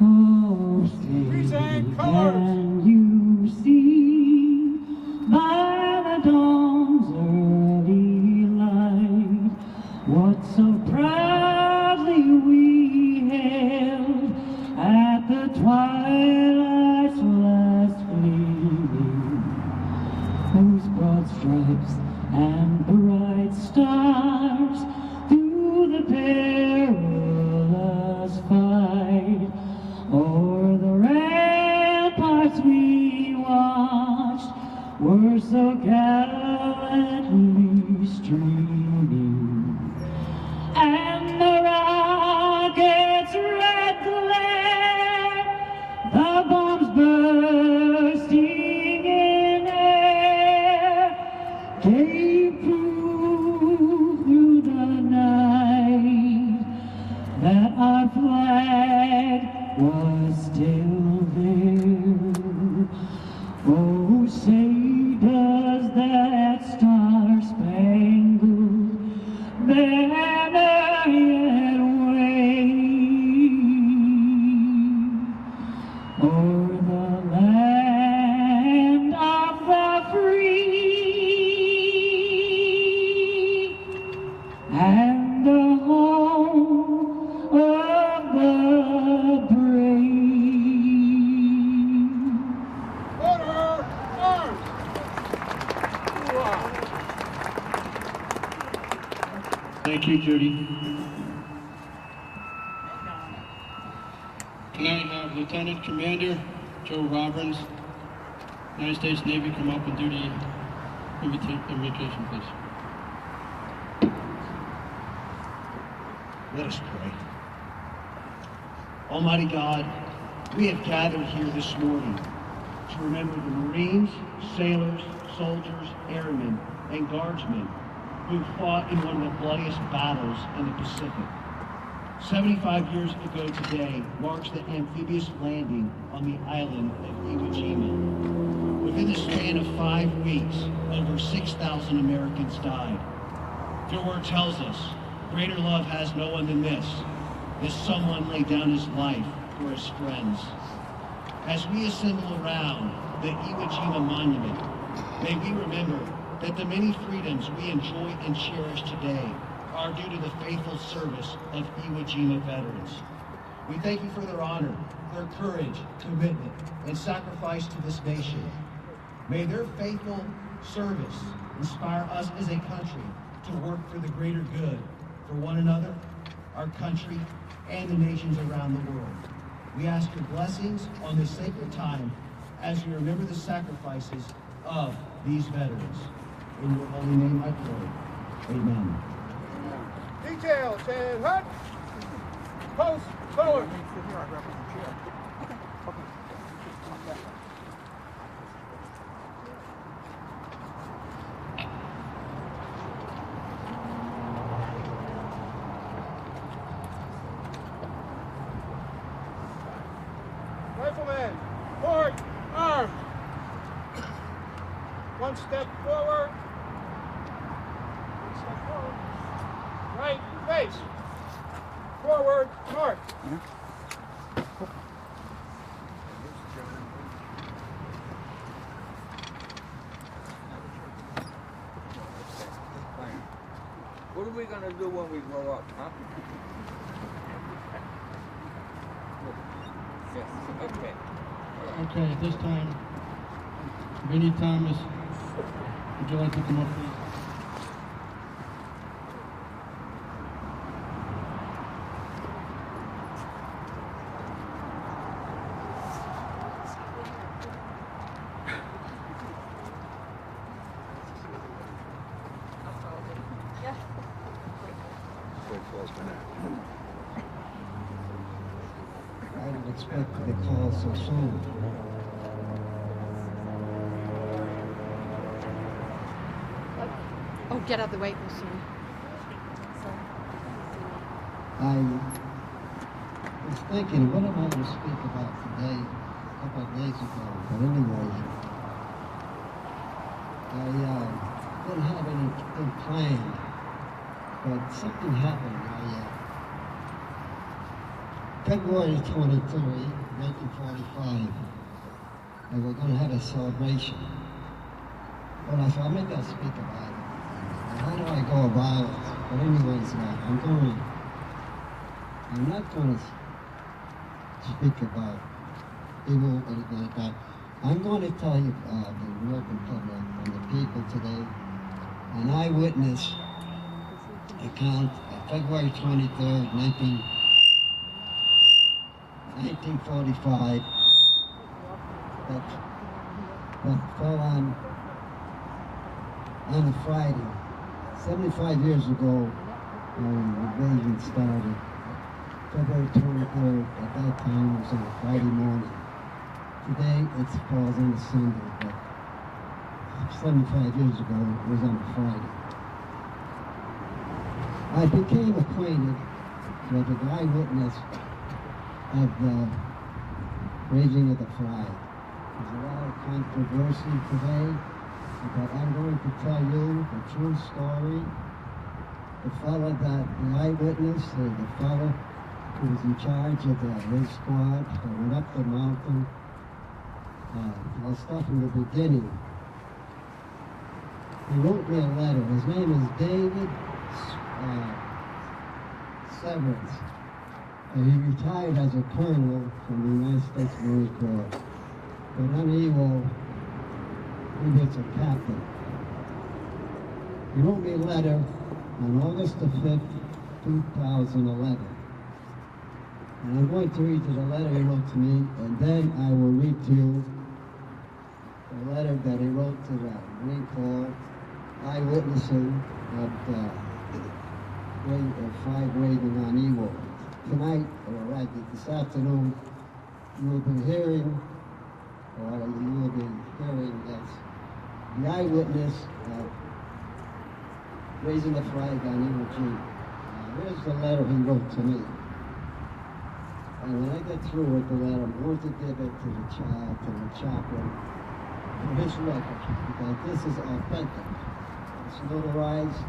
Oh, say, can you see by the dawn's early light what so proudly we hailed at the twilight's last gleaming, whose broad stripes and bright stars through the perilous fight o'er the ramparts we watched were so gallantly streaming, and the rocket's red glare, the bombs bursting in air, gave proof through the night that our flag was still there. Oh, say does that star-spangled banner yet wave o'er the land of the free and the home of the Thank you, Judy. Can I have Lieutenant Commander Joe Robbins, United States Navy, come up and do the invitation, please? Let us pray. Almighty God, we have gathered here this morning to remember the Marines, sailors, soldiers, airmen, and guardsmen who fought in one of the bloodiest battles in the Pacific. 75 years ago today marks the amphibious landing on the island of Iwo Jima. Within the span of 5 weeks, over 6,000 Americans died. Their word tells us, greater love has no one than this someone laid down his life for his friends. As we assemble around the Iwo Jima monument, may we remember that the many freedoms we enjoy and cherish today are due to the faithful service of Iwo Jima veterans. We thank you for their honor, their courage, commitment, and sacrifice to this nation. May their faithful service inspire us as a country to work for the greater good for one another, our country, and the nations around the world. We ask your blessings on this sacred time as we remember the sacrifices of these veterans. In your holy name I pray. Amen. Details and hut. Post forward. Rifleman, forward, armed. One step forward. One step forward. Right, face. Forward, north. What are we going to do when we grow up, huh? Yes, okay. Okay, at this time, Vinnie Thomas, would you like to come up, please? I didn't expect to be called so soon. get out of the way, Christine. I was thinking, what am I going to speak about today, a couple of days ago, but anyway, I didn't have anything planned, but something happened. February 23, 1945, and we're going to have a celebration. Well, I thought maybe I'll speak about it. How do I go about it? But anyways, I'm not going to speak about evil or anything like that. I'm going to tell you, the American public and the people today, an eyewitness account of February 23rd, 1945, that fell on a Friday, 75 years ago, when the invasion started. February 23rd, at that time, was on a Friday morning. Today, it falls on a Sunday, but 75 years ago, it was on a Friday. I became acquainted with an eyewitness of the raising of the flag. There's a lot of controversy today, but I'm going to tell you the true story. The fellow that, the eyewitness, the fellow who was in charge of his squad that went up the mountain. I'll start from the beginning. He wrote me a letter. His name is David Severance. He retired as a colonel from the United States Marine Corps. But on Iwo, he was a captain. He wrote me a letter on August the 5th, 2011. And I'm going to read you the letter he wrote to me, and then I will read to you the letter that he wrote to the Marine Corps eyewitnessing of the flag waving on Iwo. Tonight, or rather this afternoon, you will be hearing as the eyewitness of raising the flag on Iwo Jima. Here's the letter he wrote to me. And when I get through with the letter, I'm going to give it to the chaplain for his record, because this is authentic. It's notarized.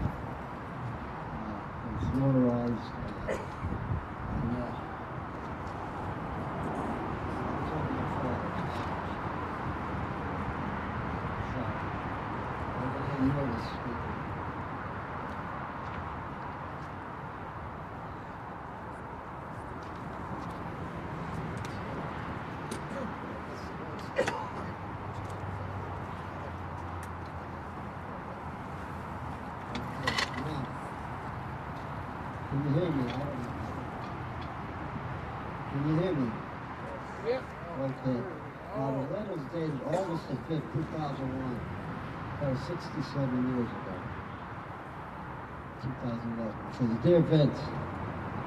Can you hear me? Can you hear me? Yep. Okay. Now the letter is dated August the 5th, 2001. That was 67 years ago. 2011. It says, Dear Vince,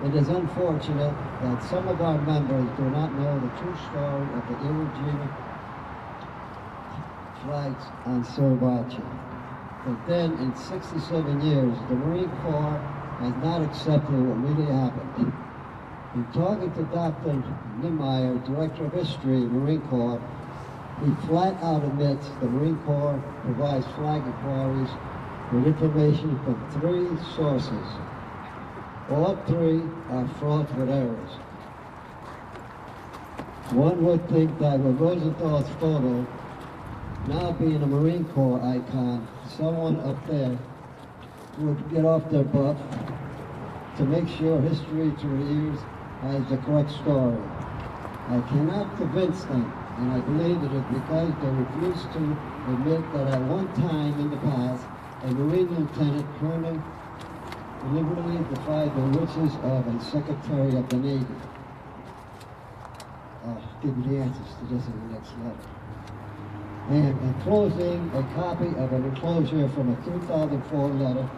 it is unfortunate that some of our members do not know the true story of the Iwo Jima flags on Surabachi. But then, in 67 years, the Marine Corps has not accepted what really happened. In talking to Dr. Niemeyer, Director of History of the Marine Corps, he flat out admits the Marine Corps provides flag inquiries with information from 3 sources. All 3 are fraught with errors. One would think that with Rosenthal's photo now being a Marine Corps icon, someone up there would get off their butt to make sure history through the years has the correct story. I cannot convince them, and I believe it is because they refuse to admit that at one time in the past, a Marine Lieutenant Colonel deliberately defied the wishes of a Secretary of the Navy. I'll give you the answers to this in the next letter. And in closing, a copy of an enclosure from a 2004 letter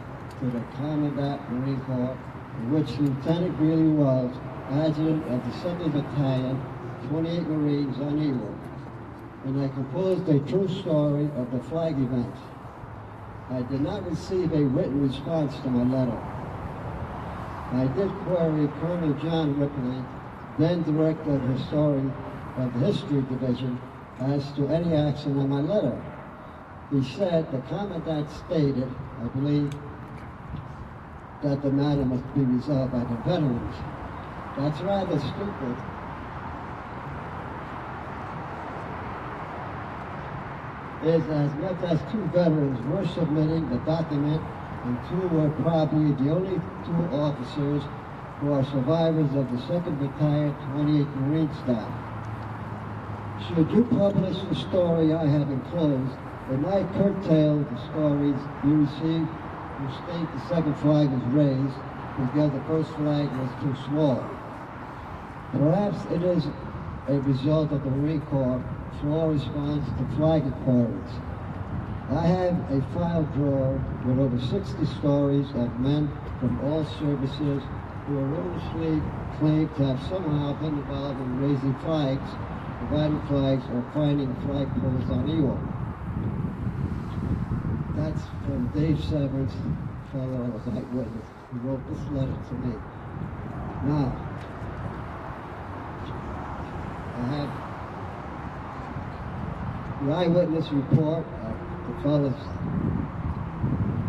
to the Commandant Marine Corps, in which Lieutenant Greeley was Adjutant of the 2nd Battalion, 28 Marines on Iwo. And I composed a true story of the flag events. I did not receive a written response to my letter. I did query Colonel John Ripley, then Director of the History Division, as to any action on my letter. He said the Commandant stated, I believe, that the matter must be resolved by the veterans. That's rather stupid. Is as much as 2 veterans were submitting the document, and 2 were probably the only 2 officers who are survivors of the 2nd Battalion, 28th Marine Staff. Should you publish the story I have enclosed, it might curtail the stories you received who state the 2nd flag was raised because the 1st flag was too small. Perhaps it is a result of the Marine Corps' slow response to flag inquiries. I have a file drawer with over 60 stories of men from all services who erroneously claim to have somehow been involved in raising flags, providing flags, or finding flagpoles on Iwo. That's from Dave Severance, fellow of eyewitness, who wrote this letter to me. Now, I have the eyewitness report of the fellows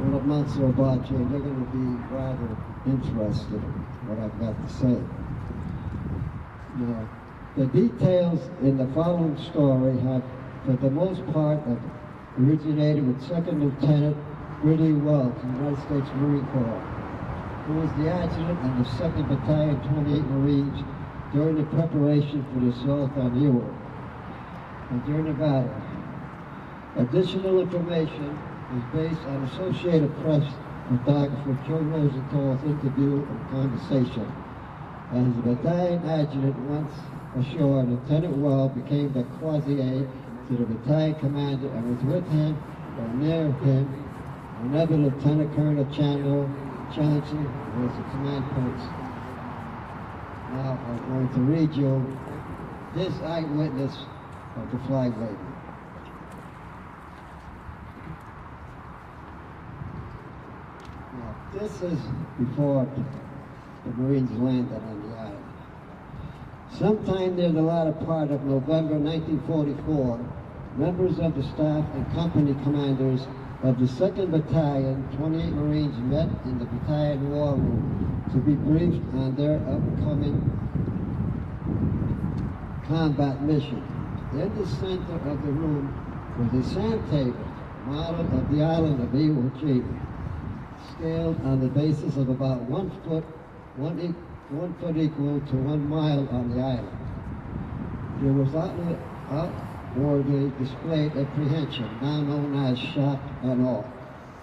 in the months of Iwo Jima, and they're going to be rather interested in what I've got to say. Now, the details in the following story have, for the most part, originated with 2nd Lieutenant Ridley Welch in the United States Marine Corps, who was the adjutant of the 2nd Battalion, 28 Marines during the preparation for the assault on Iwo and during the battle. Additional information is based on Associated Press photographer Joe Rosenthal's interview and conversation. As the battalion adjutant once ashore, Lieutenant Welch became the quasi-aide to the battalion commander and was with him or near him whenever Lieutenant Colonel Johnson was the command post. Now I'm going to read you this eyewitness of the flag waving. Now, this is before the Marines landed on the island. Sometime near the latter part of November 1944, members of the staff and company commanders of the 2nd Battalion, 28 Marines met in the battalion war room to be briefed on their upcoming combat mission. In the center of the room was a sand table, model of the island of Iwo Jima, scaled on the basis of about 1 foot equal to 1 mile on the island. There was outwardly displayed apprehension, now known as Schaaf and all,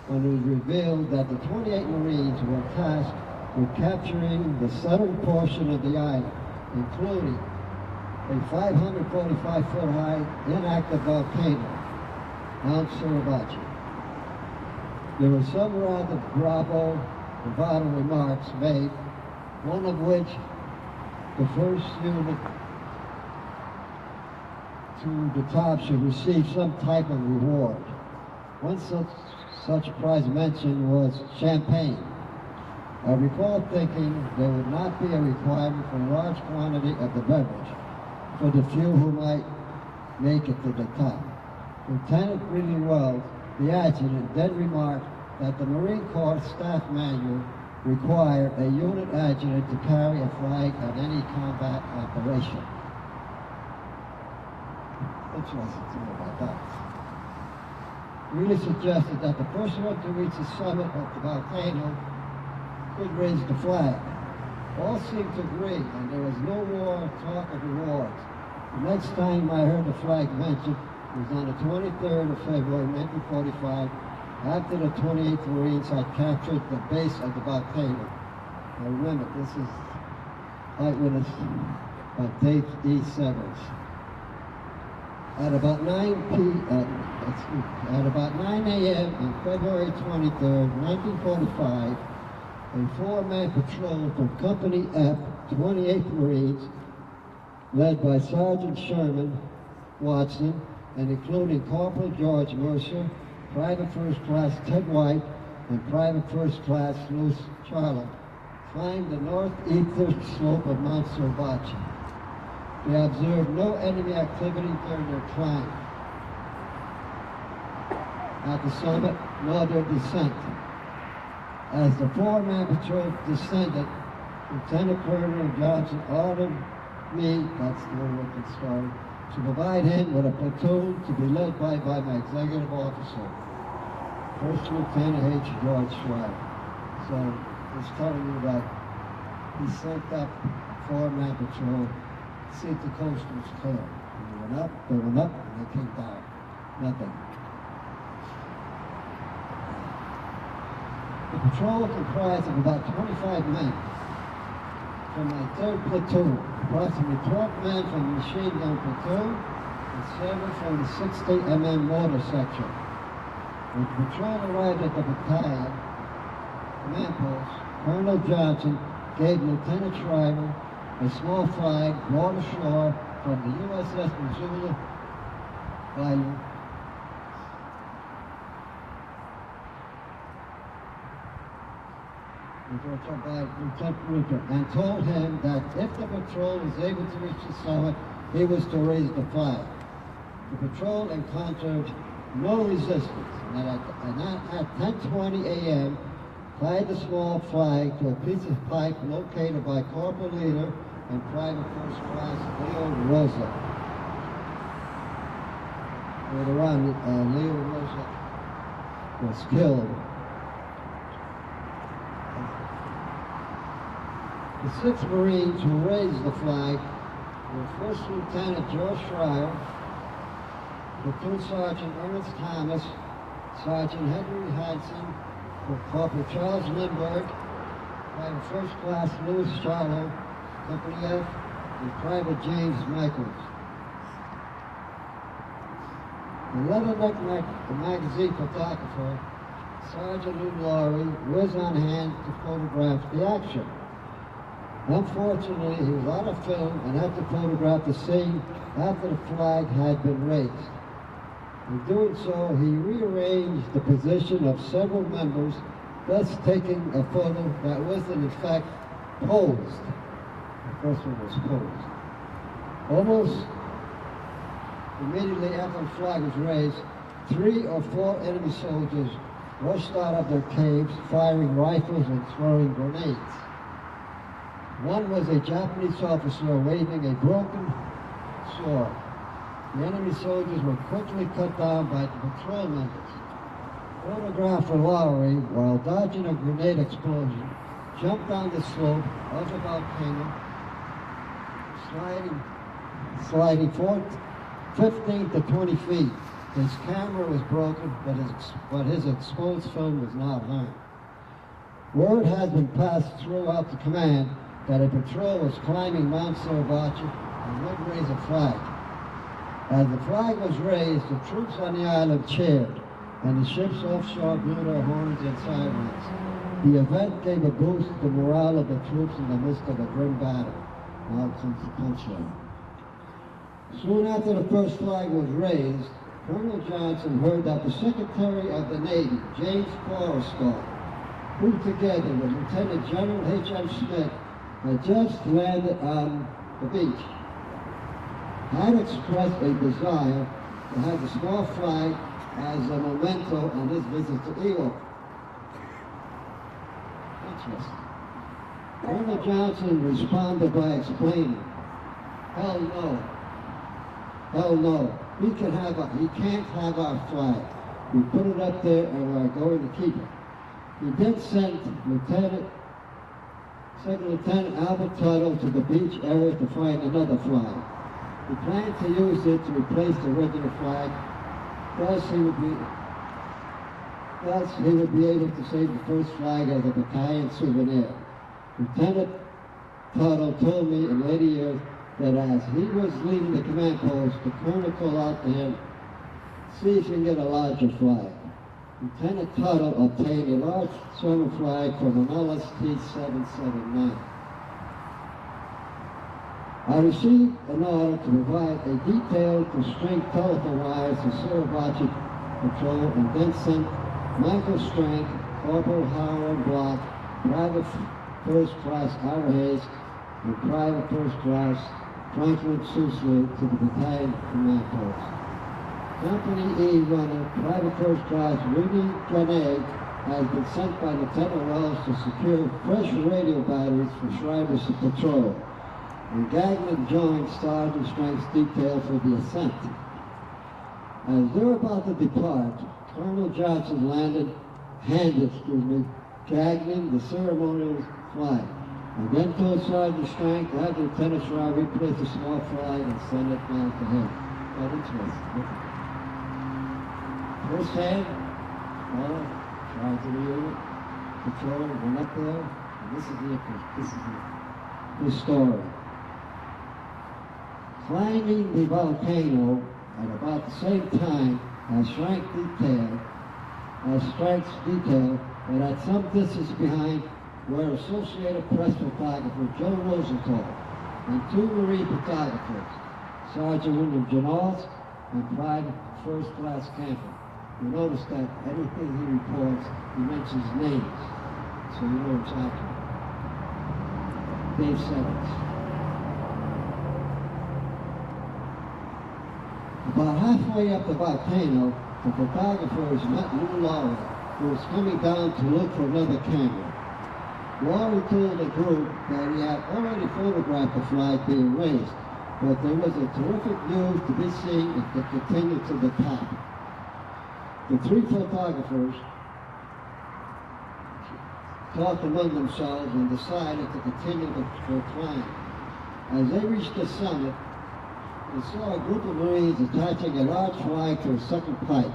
when it was revealed that the 28 Marines were tasked with capturing the southern portion of the island, including a 545-foot high inactive volcano, Mount Suribachi. There were some rather bravado remarks made, one of which the first unit to the top should receive some type of reward. One such prize mentioned was champagne. I recall thinking there would not be a requirement for a large quantity of the beverage for the few who might make it to the top. Lieutenant Ridley Welch, the adjutant, then remarked that the Marine Corps staff manual required a unit adjutant to carry a flag on any combat operation. Interesting to know about that. Really suggested that the first one to reach the summit of the volcano could raise the flag. All seemed to agree, and there was no more talk of rewards. The next time I heard the flag mentioned was on the 23rd of February, 1945, after the 28th Marines had captured the base of the volcano. Now remember, this is eyewitness by Dave E. Severance. At about 9 a.m. on February 23rd, 1945, a 4-man patrol from Company F, 28th Marines, led by Sergeant Sherman Watson, and including Corporal George Mercer, Private First Class Ted White and Private First Class Louis Charlo climbed the northeastern slope of Mount Sorbachi. They observed no enemy activity during their climb at the summit, nor their descent. As the four-man patrol descended, Lieutenant Colonel Johnson ordered me, that's the working story, to provide him with a platoon to be led by my executive officer, First Lieutenant H. George Schreiber. So it's telling you that he sent up a four-man patrol to see if the coast was clear. And they went up, and they came down. Nothing. The patrol comprised of about 25 men from my 3rd platoon, approximately 12 men from the machine gun platoon, and 7 from the 60 mm mortar section. When the patrol arrived at the battalion command post, Colonel Johnson gave Lieutenant Schreiber a small flag brought ashore from the USS Missoula by Lieutenant Rupert, and told him that if the patrol was able to reach the summit, he was to raise the flag. The patrol encountered no resistance, and at 10:20 a.m., tied the small flag to a piece of pipe located by Corporal Leader and Private First Class Leo Rosa. Later on, Leo Rosa was killed. The 6 Marines who raised the flag were First Lieutenant George Schreier, Platoon Sergeant Ernest Thomas, Sergeant Henry Hansen, Corporal Charles Lindbergh, Private First Class Louis Charlo, Company F, and Private James Michaels. The Leatherneck magazine photographer, Sergeant Lou Laurie, was on hand to photograph the action. Unfortunately, he was out of film and had to photograph the scene after the flag had been raised. In doing so, he rearranged the position of several members, thus taking a photo that was in effect posed. The first one was posed. Almost immediately after the flag was raised, 3 or 4 enemy soldiers rushed out of their caves, firing rifles and throwing grenades. One was a Japanese officer waving a broken sword. The enemy soldiers were quickly cut down by the patrol members. Photographer Lowry, while dodging a grenade explosion, jumped down the slope of the volcano, sliding 15 to 20 feet. His camera was broken, but his exposed film was not harmed. Word has been passed throughout the command that a patrol was climbing Mount Sorbachi and would raise a flag. As the flag was raised, the troops on the island cheered, and the ships offshore blew their horns and sirens. The event gave a boost to the morale of the troops in the midst of a grim battle. Now comes the punchline. Soon after the first flag was raised, Colonel Johnson heard that the Secretary of the Navy, James Forrestal, who together with Lieutenant General H.M. Smith had just landed on the beach, had expressed a desire to have the small flag as a memento on his visit to Iwo. Interesting. Colonel Johnson responded by explaining, "Hell no. Hell no. He can't have our flag. We put it up there and we're going to keep it." He then sent Second Lieutenant Albert Tuttle to the beach area to find another flag. He planned to use it to replace the original flag. Thus, he would be able to save the first flag as a battalion souvenir. Lieutenant Tuttle told me in later years that as he was leaving the command post, the colonel called out to him, "See if you can get a larger flag." Lieutenant Tuttle obtained a large summer flag from an LST 779. I received an order to provide a detailed to string telephone wires to Sorbachi Patrol, and Vincent Michael Strank, Corporal Howard Block, Private First Class Ira Hayes, and Private First Class Franklin Susley to the battalion command post. Company E runner, Private First Class Rudy Grenade, has been sent by Lieutenant Wells to secure fresh radio batteries for Schreiber's patrol. And Gagnon joined Sergeant Strank's detail for the ascent. As they're about to depart, Colonel Johnson handed Gagnon the ceremonial flag, and then told Sergeant Strank to have Lieutenant Schreiber replace the small flag and send it down to him. Quite interesting. First hand, charge of the unit, patrol, went up there, and this is the story. Climbing the volcano at about the same time as Strank's detail, but at some distance behind were Associated Press photographer Joe Rosenthal and two Marine photographers, Sergeant William Janals and Private First Class Camper. You notice that anything he reports, he mentions names, so you know it's accurate. Dave Sevens. About halfway up the volcano, the photographers met Lou Laurie, who was coming down to look for another camera. Laurie told the group that he had already photographed the flag being raised, but there was a terrific view to be seen if they continued to the top. The three photographers talked among themselves and decided to continue their climb. As they reached the summit, they saw a group of Marines attaching a large flag to a second pipe,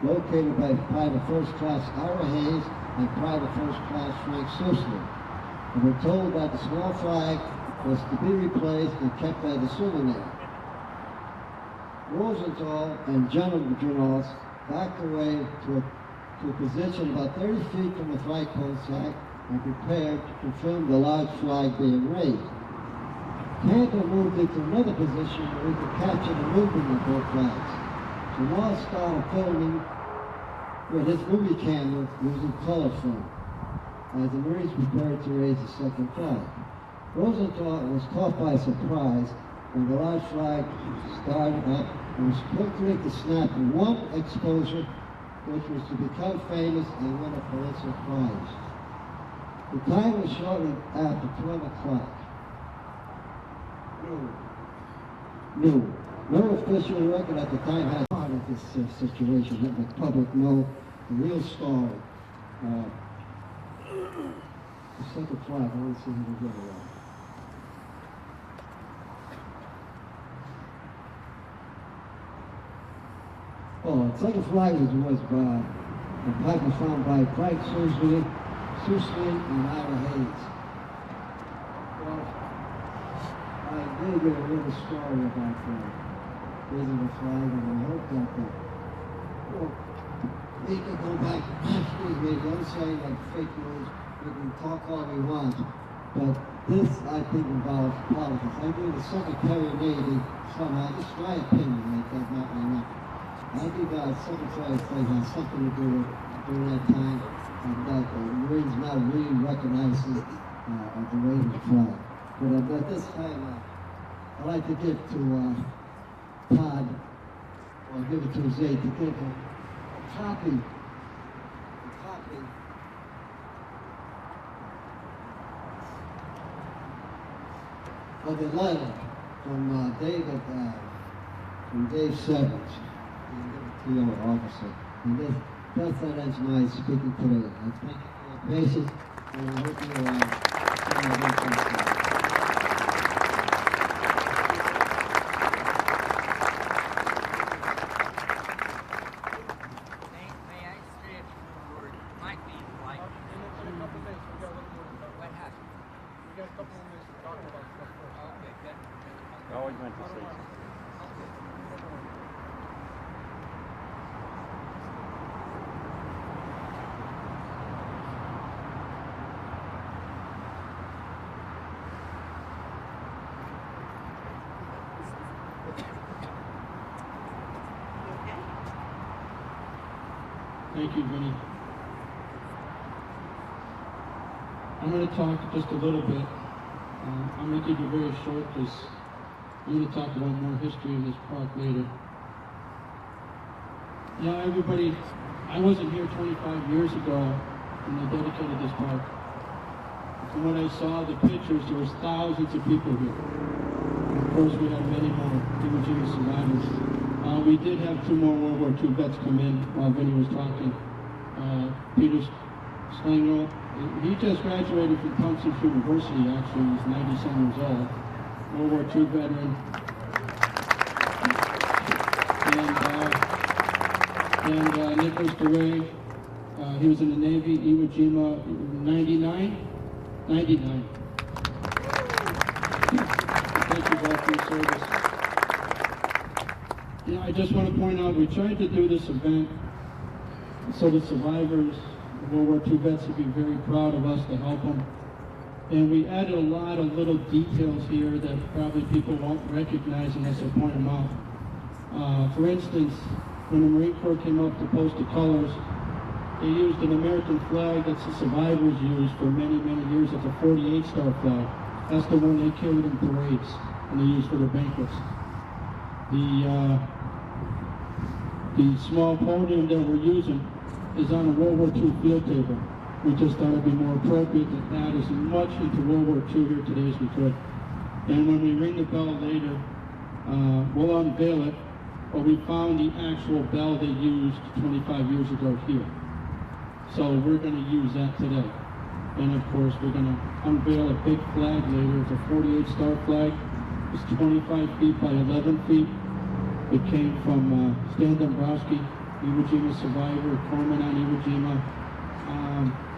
located by Private First Class Ira Hayes and Private First Class Frank Susley, and were told that the small flag was to be replaced and kept as a souvenir. Rosenthal and General Janals backed away to a position about 30 feet from the flagpole side and prepared to confirm the large flag being raised. Camper moved into another position where he could capture the movement of both flags. Jamal started filming with his movie camera using color film as the Marines prepared to raise the second flag. Rosenthal was caught by surprise when the large flag started up and was quickly to snap in one exposure, which was to become famous and win a Pulitzer Prize. The time was shortly after 12 o'clock. No official record at the time had part of this situation. Let the public know the real story. The second flag, I want to see who we get around. Oh, the second flag was by the pipe was found by Frank Susley and Ira Hayes. Well, I gave you a little story about raising the flag, and I hope that we can go back. Excuse me, don't say like fake news. We can talk all we want, but this I think involves politics. I believe the Secretary of Navy somehow, this is my opinion, like that, not my neck. I think Secretary of State has something to do with during that time, and that the Marines not really recognizing the raising flag. But at this time, I'd like to give to Todd, or give it to Zay, to give a copy of the letter from Dave Sevens, the PO officer. And that ends my speaking today. I thank you for your patience, and I hope you Thank you, Vinny. I'm going to talk just a little bit. I'm going to keep it very short because I'm going to talk about more history of this park later. You know, everybody, I wasn't here 25 years ago when they dedicated this park. From what I saw, the pictures, there was thousands of people here. And of course, we had many more Iwo Jima survivors. We did have 2 more World War II vets come in while Vinny was talking. Peter Slingel, he just graduated from Towson University, actually. He's 97 years old. World War II veteran. And Nicholas DeRay, he was in the Navy, Iwo Jima, 99. Thank you all for your service. You know, I just want to point out, we tried to do this event so the survivors of World War II vets would be very proud of us to help them. And we added a lot of little details here that probably people won't recognize unless I point them out. For instance, when the Marine Corps came up to post the colors, they used an American flag that the survivors used for many, many years. It's a 48-star flag. That's the one they carried in parades and they used for their banquets. The small podium that we're using is on a World War II field table. We just thought it'd be more appropriate to add as much into World War II here today as we could. And when we ring the bell later, we'll unveil it, but we found the actual bell they used 25 years ago here. So we're going to use that today. And of course, we're going to unveil a big flag later. It's a 48-star flag. It's 25 feet by 11 feet. It came from Stan Dombrowski, Iwo Jima survivor, corpsman on Iwo Jima.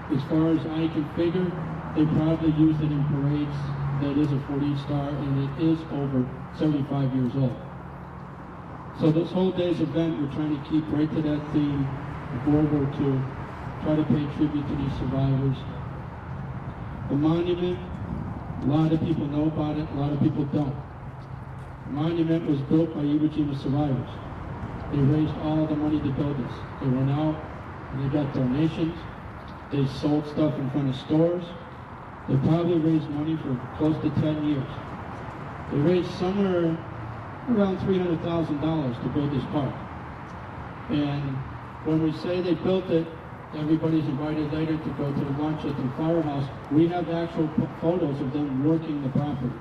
As far as I can figure, they probably used it in parades. That is a 48-star, and it is over 75 years old. So this whole day's event, we're trying to keep right to that theme of World War II. Try to pay tribute to these survivors. The monument, a lot of people know about it, a lot of people don't. The monument was built by Iwo Jima survivors. They raised all the money to build this. They went out and they got donations. They sold stuff in front of stores. They probably raised money for close to 10 years. They raised somewhere around $300,000 to build this park. And when we say they built it, everybody's invited later to go to the lunch at the firehouse. We have actual photos of them working the property.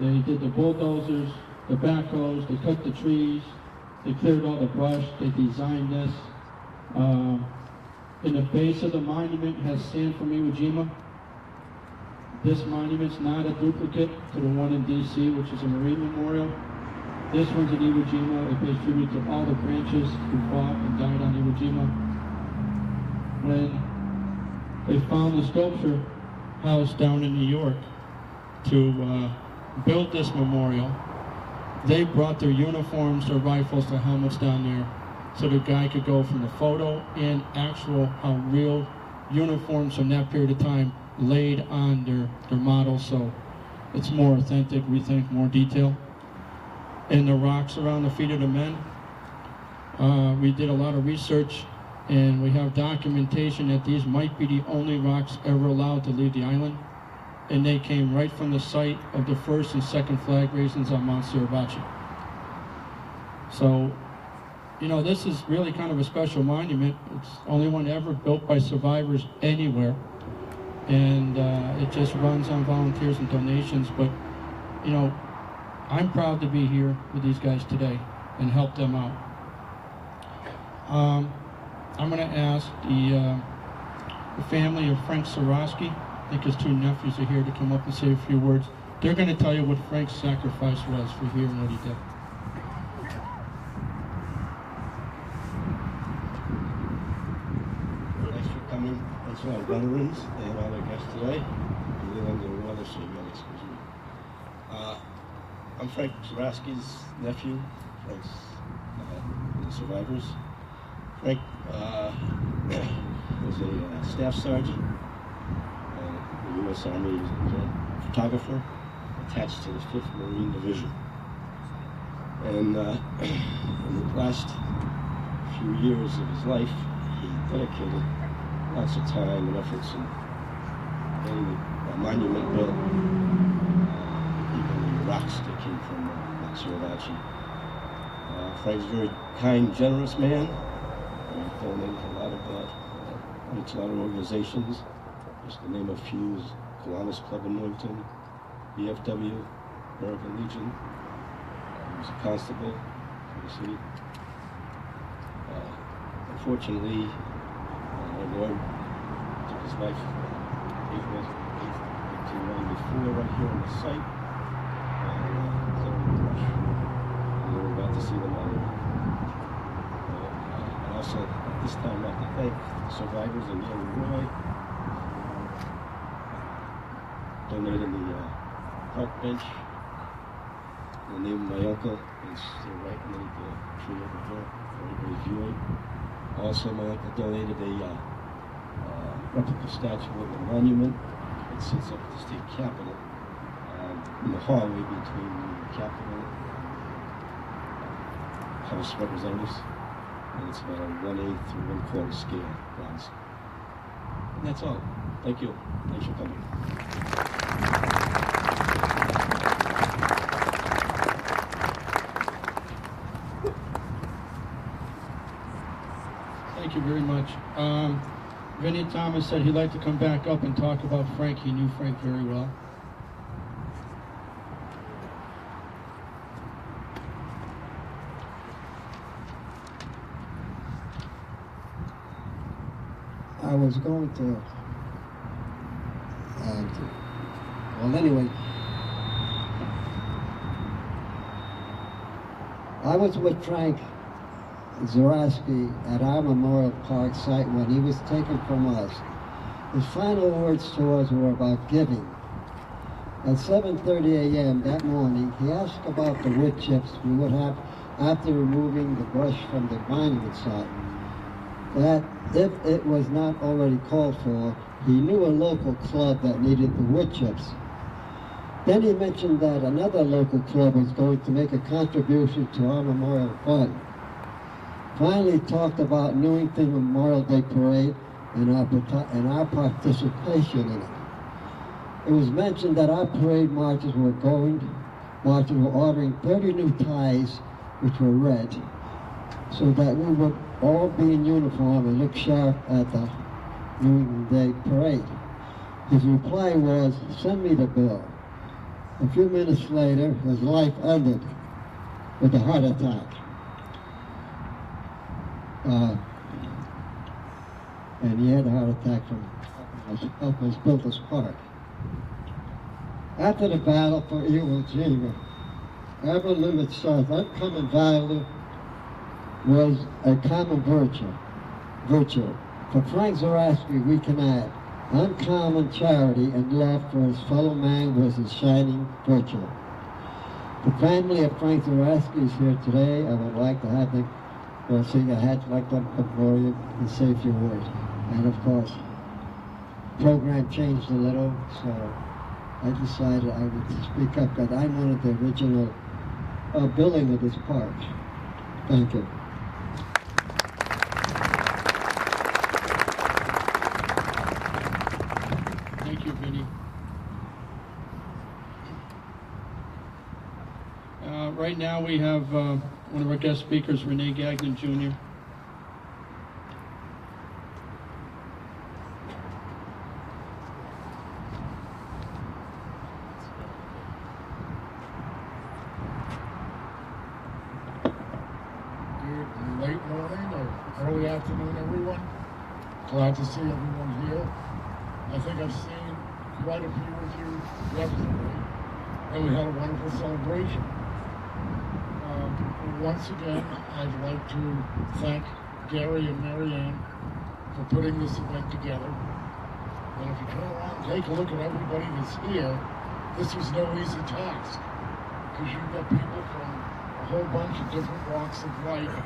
They did the bulldozers, the backhoes, they cut the trees, they cleared all the brush, they designed this. In the base of the monument has sand from Iwo Jima. This monument's not a duplicate to the one in DC, which is a Marine Memorial. This one's in Iwo Jima. It pays tribute to all the branches who fought and died on Iwo Jima. When they found the sculpture house down in New York to build this memorial, they brought their uniforms, their rifles, their helmets down there so the guy could go from the photo and actual real uniforms from that period of time laid on their models, so it's more authentic, we think, more detail. And the rocks around the feet of the men, we did a lot of research and we have documentation that these might be the only rocks ever allowed to leave the island, and they came right from the site of the first and second flag raisings on Mount Suribachi. So, you know, this is really kind of a special monument. It's the only one ever built by survivors anywhere, and it just runs on volunteers and donations. But, you know, I'm proud to be here with these guys today and help them out. I'm going to ask the family of Frank Sarosky, I think his 2 nephews are here, to come up and say a few words. They're going to tell you what Frank's sacrifice was for here and what he did. Thanks for coming. Thanks to our veterans and all our guests today. I'm really under the weather, so you gotta excuse me. I'm Frank Sarosky's nephew. Frank's the survivors. Frank was a staff sergeant in the U.S. Army. He was a photographer attached to the 5th Marine Division. And in the last few years of his life, he dedicated lots of time and efforts in getting a monument built. Even the rocks that came from Lance. Frank's a very kind, generous man. He donated a lot of that to a lot of organizations. Just to name a few: Kiwanis Club in Newington, BFW, American Legion. He was a constable for the city. Unfortunately, our Lord took his life 1894 right here on the site. We were about to see them all. And also, at this time, I'd like to thank the survivors and Young Roy for donating the park bench. The name of my uncle is right underneath the tree over here for everybody's viewing. Also, my uncle donated a replica statue of the monument. It sits up at the state capitol in the hallway between the capitol and House of Representatives. And it's about a 1/8 to 1/4 scale bronze. And that's all. Thank you. Thanks for coming. Thank you very much. Vinnie Thomas said he'd like to come back up and talk about Frank. He knew Frank very well. I was going to well, anyway, I was with Frank Zaraski at our Memorial Park site when he was taken from us. His final words to us were about giving. At 7:30 a.m. that morning, he asked about the wood chips we would have after removing the brush from the monument site. That if it was not already called for, he knew a local club that needed the wood chips. Then he mentioned that another local club was going to make a contribution to our Memorial Fund. Finally talked about Newington Memorial Day Parade and our participation in it. It was mentioned that our parade marchers were ordering 30 new ties, which were red, so that we would all be in uniform and look sharp at the Newington Day Parade. His reply was, "Send me the bill." A few minutes later, his life ended with a heart attack. And he had a heart attack from helping us build this park. After the battle for Iwo Jima, ever limit South, uncommon value was a common virtue. For Frank Zaraski, we can add, uncommon charity and love for his fellow man was his shining virtue. The family of Frank Zaraski is here today. I would like to have them, I had like them come for you and say a few words. And of course, the program changed a little, so I decided I would speak up that I'm one of the original building of this park. Thank you. Thank you, Vinnie. Right now we have one of our guest speakers, Renee Gagnon Jr. Late morning or early afternoon, everyone. Glad to see everyone here. I think I've seen quite a few of you yesterday, and we had a wonderful celebration. Once again, I'd like to thank Gary and Marianne for putting this event together. And if you turn around and take a look at everybody that's here, this was no easy task, because you've got people from a whole bunch of different walks of life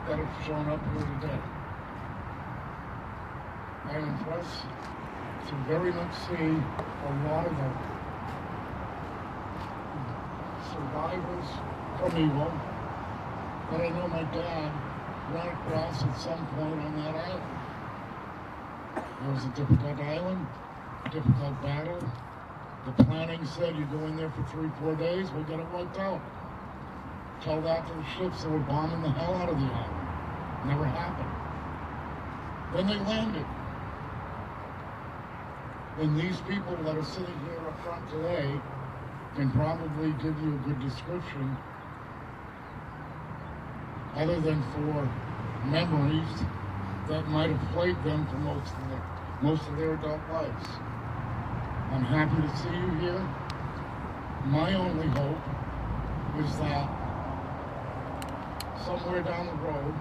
that have shown up here today. I'm impressed to very much see a lot of the survivors from Iwo. But I know my dad ran across at some point on that island. It was a difficult island, difficult battle. The planning said you go in there for 3-4 days, we'll get it wiped out. Tell that to the ships that were bombing the hell out of the island. Never happened. Then they landed. And these people that are sitting here up front today can probably give you a good description, other than for memories that might have plagued them for most of their adult lives. I'm happy to see you here. My only hope is that somewhere down the road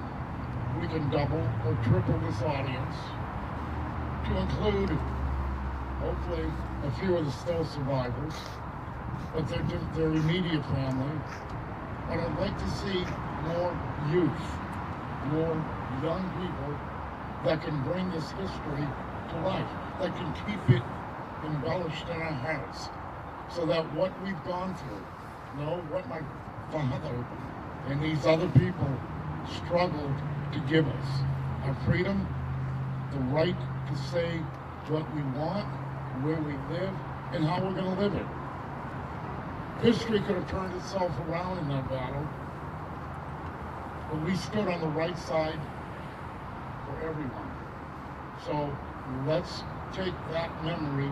we can double or triple this audience to include hopefully a few of the still survivors, but their immediate family. But I'd like to see more youth, more young people that can bring this history to life, that can keep it embellished in our heads, so that what we've gone through, what my father and these other people struggled to give us, our freedom, the right to say what we want, where we live, and how we're going to live it. History could have turned itself around in that battle, but we stood on the right side for everyone. So let's take that memory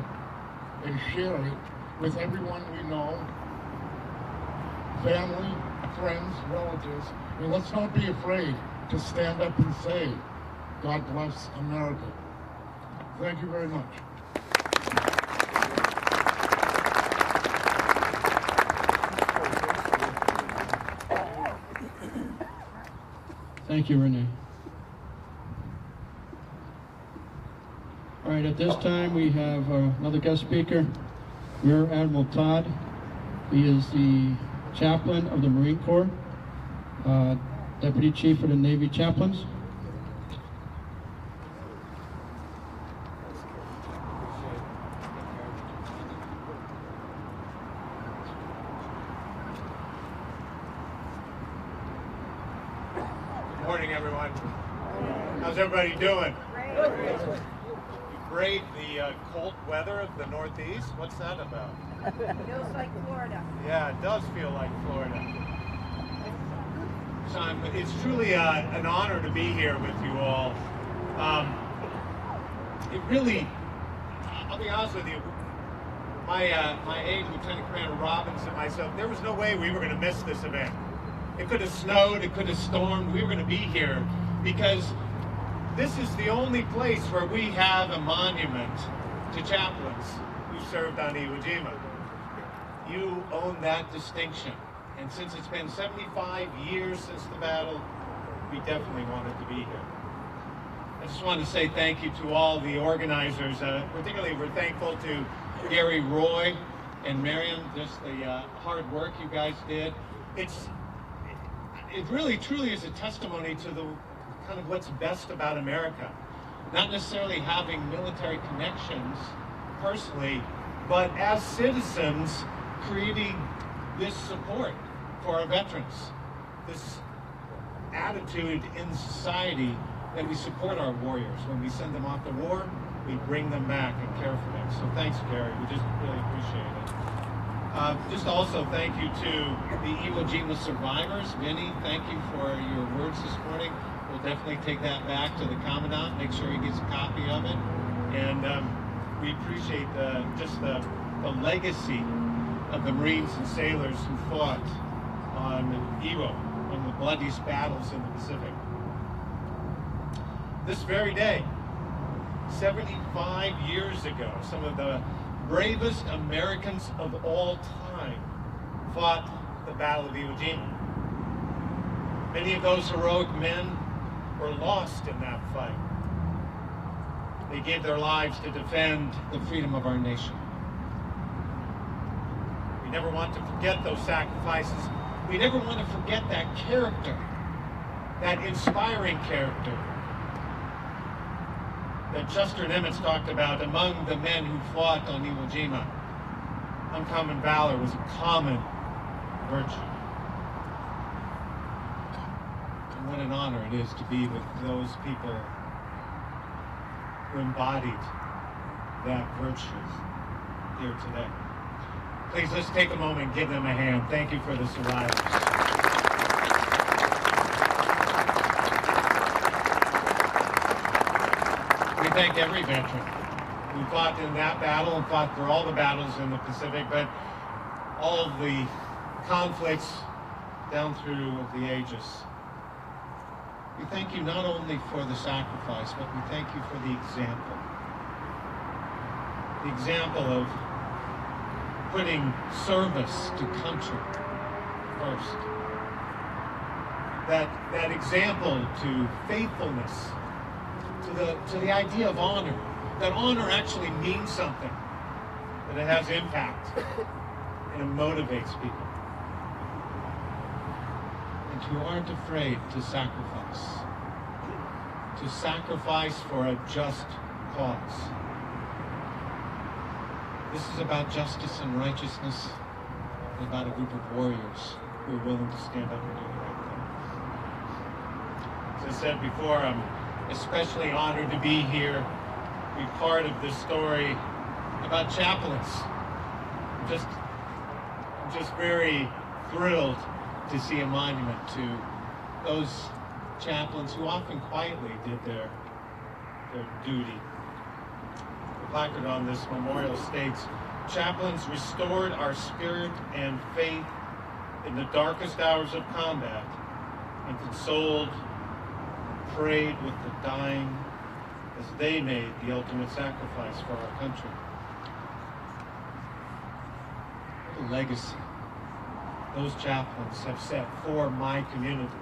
and share it with everyone we know, family, friends, relatives, and let's not be afraid to stand up and say, God bless America. Thank you very much. Thank you, Renee. All right, at this time we have another guest speaker, Rear Admiral Todd. He is the chaplain of the Marine Corps, Deputy Chief of the Navy Chaplains. Good morning, everyone. How's everybody doing? You braved the cold weather of the Northeast. What's that about? Feels like Florida. Yeah, it does feel like Florida. So it's truly an honor to be here with you all. It really, I'll be honest with you, my aide, Lieutenant Commander Robbins, and myself, there was no way we were going to miss this event. It could have snowed, it could have stormed, we were going to be here because this is the only place where we have a monument to chaplains who served on Iwo Jima. You own that distinction. And since it's been 75 years since the battle, we definitely wanted to be here. I just want to say thank you to all the organizers. Particularly, we're thankful to Gary, Roy, and Marion, just the hard work you guys did. It really, truly is a testimony to the kind of what's best about America. Not necessarily having military connections personally, but as citizens, creating this support for our veterans, this attitude in society that we support our warriors. When we send them off to war, we bring them back and care for them. So thanks, Gary. We just really appreciate it. Just also thank you to the Iwo Jima survivors. Vinny, thank you for your words this morning. We'll definitely take that back to the Commandant, make sure he gets a copy of it. And we appreciate just the legacy of the Marines and sailors who fought on Iwo, one of the bloodiest battles in the Pacific. This very day, 75 years ago, some of the bravest Americans of all time fought the Battle of Iwo Jima. Many of those heroic men were lost in that fight. They gave their lives to defend the freedom of our nation. We never want to forget those sacrifices. We never want to forget that character, that inspiring character that Chester Nimitz talked about among the men who fought on Iwo Jima. Uncommon valor was a common virtue. And what an honor it is to be with those people who who embodied that virtue here today. Please, let's take a moment and give them a hand. Thank you for the survivors. We thank every veteran who fought in that battle and fought for all the battles in the Pacific, but all of the conflicts down through the ages. We thank you not only for the sacrifice, but we thank you for the example. The example of putting service to country first. That example to faithfulness, to the idea of honor. That honor actually means something, that it has impact, and it motivates people. And who aren't afraid to sacrifice for a just cause. This is about justice and righteousness, and about a group of warriors who are willing to stand up and do the right thing. As I said before, I'm especially honored to be here, be part of this story about chaplains. I'm just very thrilled to see a monument to those chaplains who often quietly did their duty. The placard on this memorial states, "Chaplains restored our spirit and faith in the darkest hours of combat and consoled, prayed with the dying as they made the ultimate sacrifice for our country." What a legacy those chaplains have set for my community,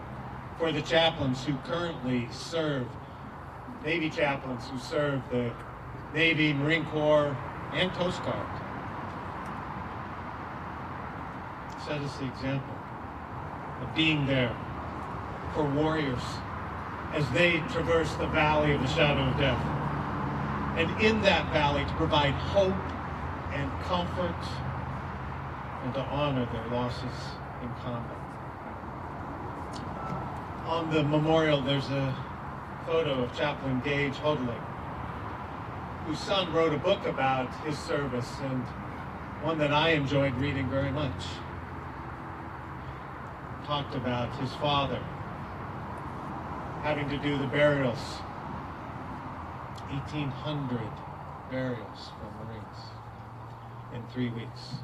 for the chaplains who currently serve, Navy chaplains who serve the Navy, Marine Corps, and Coast Guard. Set us the example of being there for warriors as they traverse the valley of the shadow of death. And in that valley to provide hope and comfort and to honor their losses in combat. On the memorial, there's a photo of Chaplain Gage Hodling, whose son wrote a book about his service, and one that I enjoyed reading very much. Talked about his father having to do the burials, 1,800 burials for Marines in 3 weeks.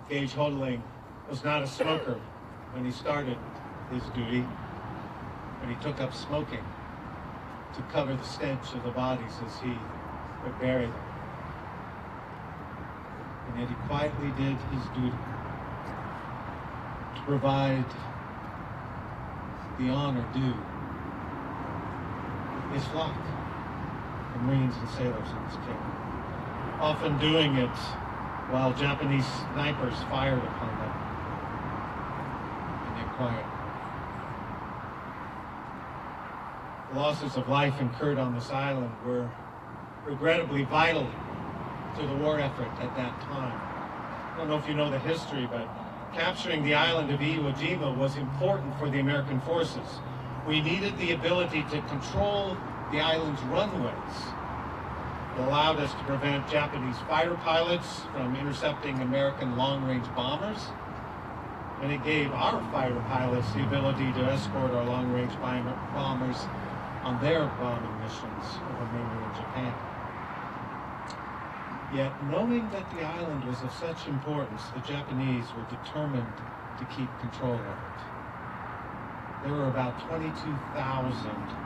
Gage Hodling was not a smoker when he started his duty, but he took up smoking to cover the stench of the bodies as he would bury them. And yet he quietly did his duty to provide the honor due his flock, the Marines and sailors in this camp, often doing it while Japanese snipers fired upon them in their quiet. The losses of life incurred on this island were regrettably vital to the war effort at that time. I don't know if you know the history, but capturing the island of Iwo Jima was important for the American forces. We needed the ability to control the island's runways. It allowed us to prevent Japanese fighter pilots from intercepting American long-range bombers, and it gave our fighter pilots the ability to escort our long-range bombers on their bombing missions over mainland Japan. Yet, knowing that the island was of such importance, the Japanese were determined to keep control of it. There were about 22,000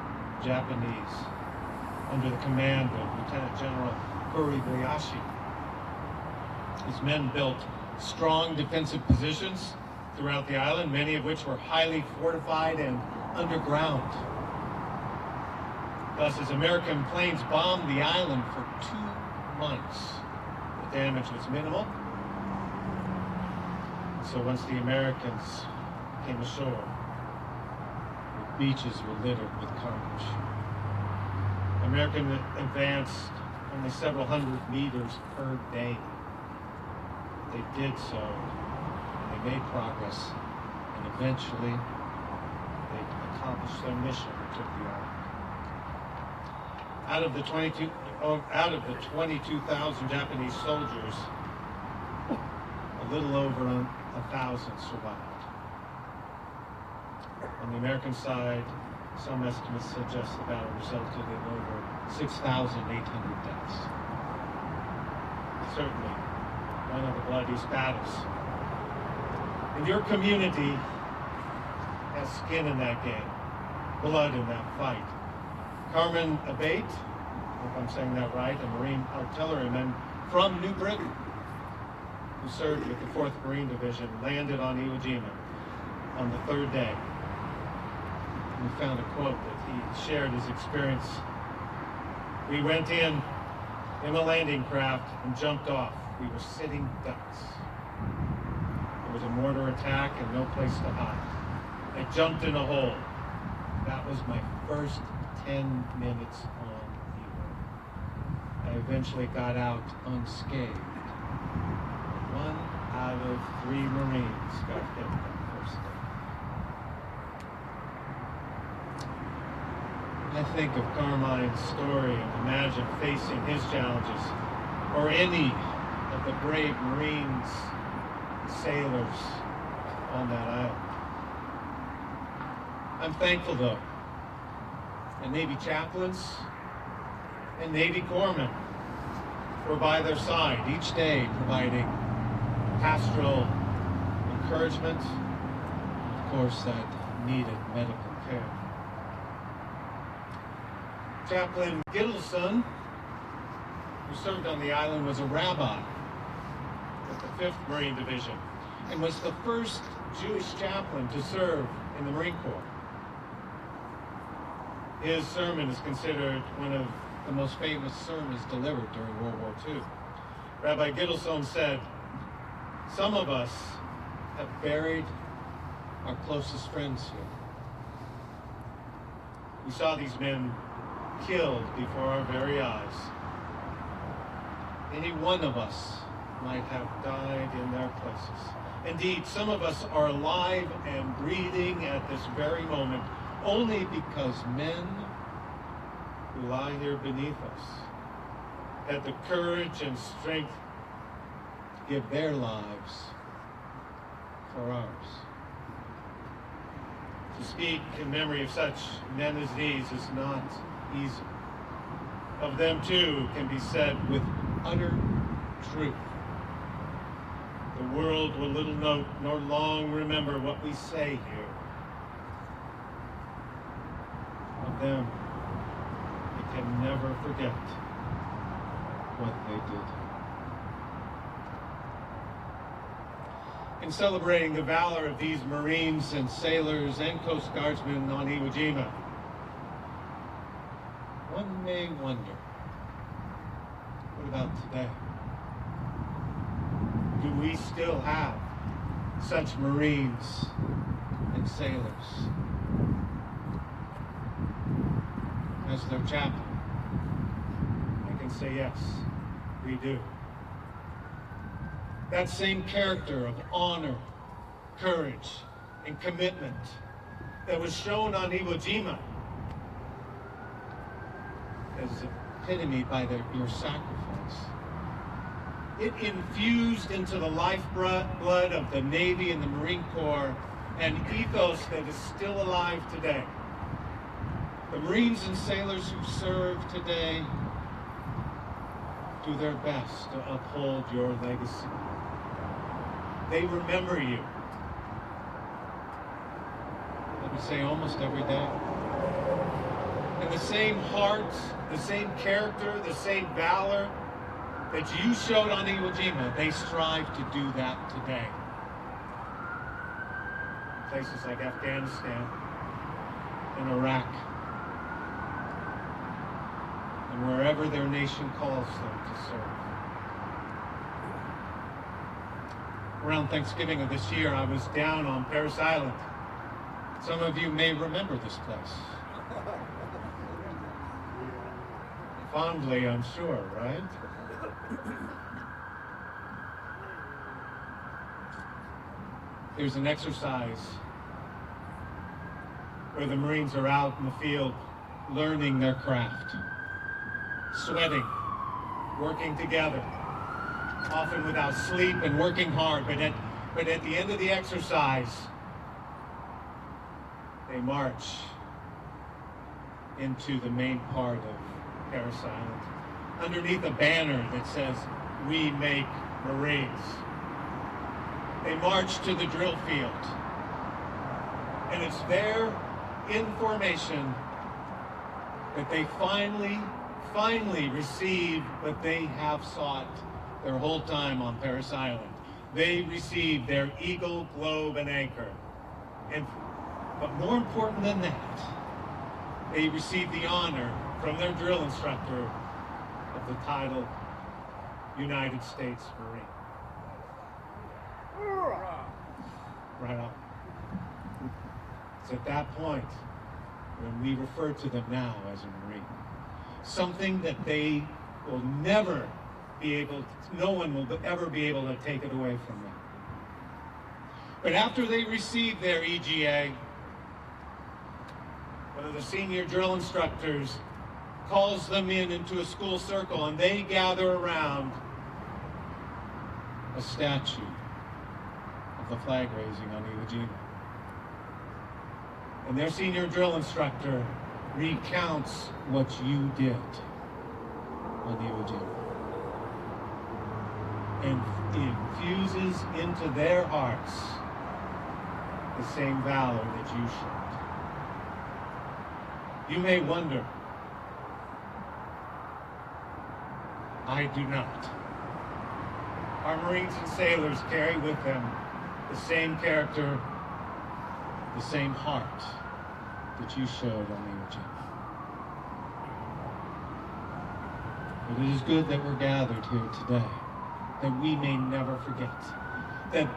Japanese under the command of Lieutenant General Kuribayashi. His men built strong defensive positions throughout the island, many of which were highly fortified and underground. Thus, as American planes bombed the island for 2 months, the damage was minimal. So once the Americans came ashore, the beaches were littered with carnage. American advanced only several hundred meters per day. They did so, and they made progress, and eventually they accomplished their mission and took the island. Out of the 22,000 Japanese soldiers, a little over 1,000 survived. On the American side, some estimates suggest the battle resulted in over 6,800 deaths. Certainly one of the bloodiest battles. And your community has skin in that game, blood in that fight. Carmen Abate, if I'm saying that right, a Marine artilleryman from New Britain, who served with the 4th Marine Division, landed on Iwo Jima on the 3rd day. We found a quote that he shared his experience. We went in a landing craft and jumped off. We were sitting ducks. There was a mortar attack and no place to hide. I jumped in a hole. That was my first 10 minutes on Iwo. I eventually got out unscathed. 1 out of 3 Marines got hit that first day. I think of Carmine's story and imagine facing his challenges, or any of the brave Marines, sailors on that island. I'm thankful, though, that Navy chaplains and Navy corpsmen were by their side each day, providing pastoral encouragement, and of course, that needed medical care. Chaplain Gittleson, who served on the island, was a rabbi with the 5th Marine Division and was the first Jewish chaplain to serve in the Marine Corps. His sermon is considered one of the most famous sermons delivered during World War II. Rabbi Gittleson said, "Some of us have buried our closest friends here. We saw these men killed before our very eyes. Any one of us might have died in their places. Indeed, some of us are alive and breathing at this very moment only because men who lie here beneath us had the courage and strength to give their lives for ours." To speak in memory of such men as these is not easy. Of them too can be said with utter truth. The world will little note nor long remember what we say here. Of them, they can never forget what they did. In celebrating the valor of these Marines and sailors and Coast Guardsmen on Iwo Jima, one may wonder, what about today? Do we still have such Marines and sailors as their chaplain? I can say yes, we do. That same character of honor, courage, and commitment that was shown on Iwo Jima is epitomed by your sacrifice. It infused into the lifeblood of the Navy and the Marine Corps an ethos that is still alive today. The Marines and sailors who serve today do their best to uphold your legacy. They remember you. Let me say almost every day. And the same heart, the same character, the same valor that you showed on Iwo Jima, they strive to do that today. In places like Afghanistan and Iraq, and wherever their nation calls them to serve. Around Thanksgiving of this year, I was down on Parris Island. Some of you may remember this place. Fondly, I'm sure, right? There's an exercise where the Marines are out in the field learning their craft, sweating, working together, often without sleep and working hard, but at the end of the exercise, they march into the main part of Parris Island, underneath a banner that says, "We make Marines." They march to the drill field, and it's there in formation that they finally receive what they have sought their whole time on Parris Island. They receive their Eagle, Globe, and Anchor. But more important than that, they receive the honor from their drill instructor of the title United States Marine. Right on. It's at that point when we refer to them now as a Marine. Something that they will never be able to, no one will ever be able to take it away from them. But after they receive their EGA, one of the senior drill instructors calls them into a school circle, and they gather around a statue of the flag raising on Iwo Jima. And their senior drill instructor recounts what you did on Iwo Jima, and infuses into their hearts the same valor that you showed. You may wonder. I do not. Our Marines and sailors carry with them the same character, the same heart that you showed on Iwo Jima. But it is good that we're gathered here today, that we may never forget, that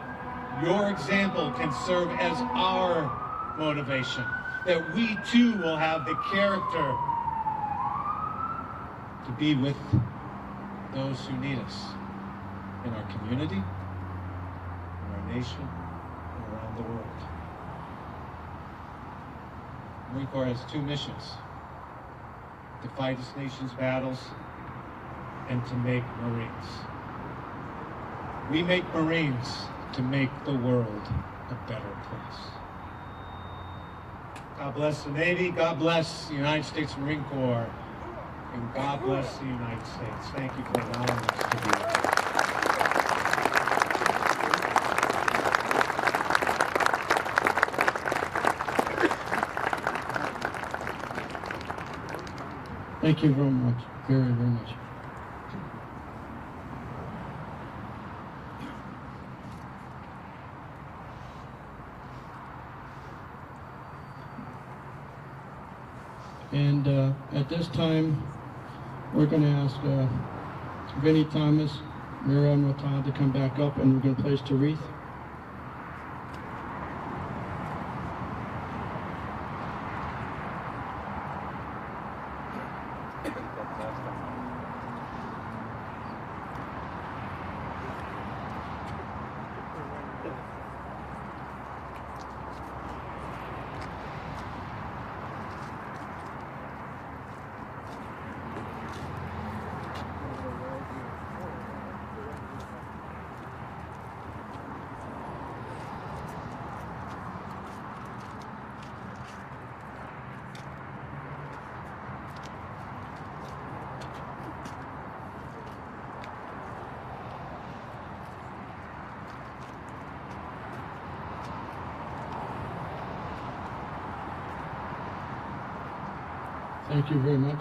your example can serve as our motivation, that we too will have the character to be with those who need us in our community, in our nation, and around the world. The Marine Corps has two missions: to fight its nation's battles and to make Marines. We make Marines to make the world a better place. God bless the Navy, God bless the United States Marine Corps, and God bless the United States. Thank you for allowing us to be here. Thank you very much, very, very much. And at this time, we're going to ask Vinnie Thomas, Mira and Ratan to come back up, and we're going to place the wreath. Thank you very much.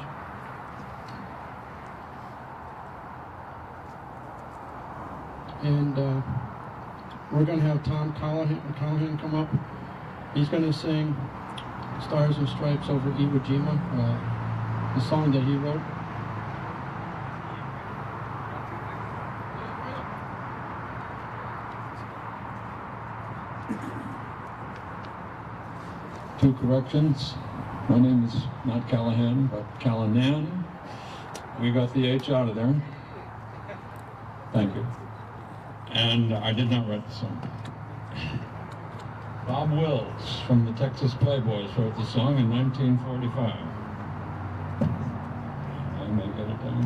And we're going to have Tom Callahan come up. He's going to sing Stars and Stripes over Iwo Jima, the song that he wrote. Two corrections. My name is not Callahan, but Callanan. We got the H out of there. Thank you. And I did not write the song. Bob Wills from the Texas Playboys wrote the song in 1945. I may get it down.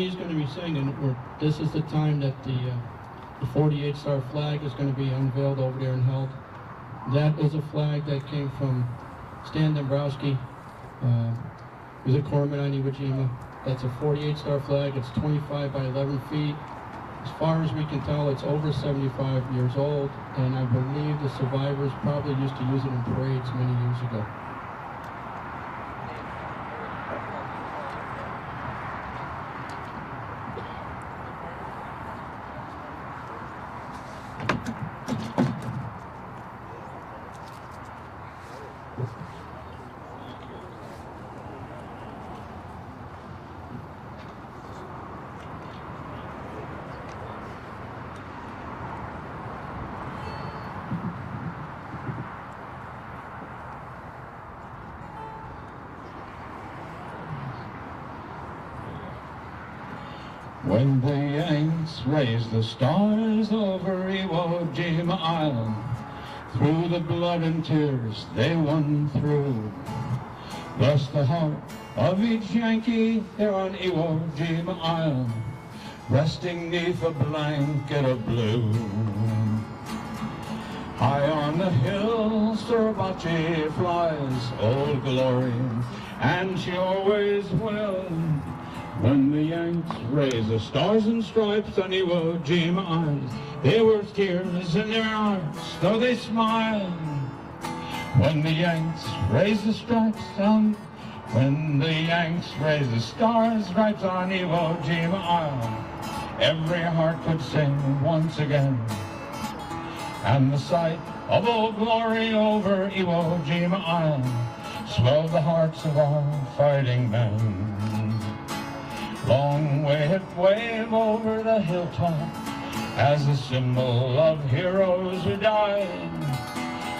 he's going to be singing, this is the time that the 48-star flag is going to be unveiled over there and held. That is a flag that came from Stan Dombrowski. He was a corpsman on Iwo Jima. That's a 48-star flag. It's 25 by 11 feet. As far as we can tell, it's over 75 years old, and I believe the survivors probably used to use it in parades many years ago. When the Yanks raised the stars over Iwo Jima Island, through the blood and tears they won through. Bless the heart of each Yankee here on Iwo Jima Island, resting neath a blanket of blue. High on the hill, Suribachi flies, Old Glory, and she always will. When the Yanks raised the stars and stripes on Iwo Jima Island, there were tears in their eyes, though they smiled. When the Yanks raised the stripes on, when the Yanks raised the stars, stripes on Iwo Jima Island, every heart could sing once again. And the sight of Old Glory over Iwo Jima Island swelled the hearts of our fighting men. Long may it wave over the hilltop as a symbol of heroes who died.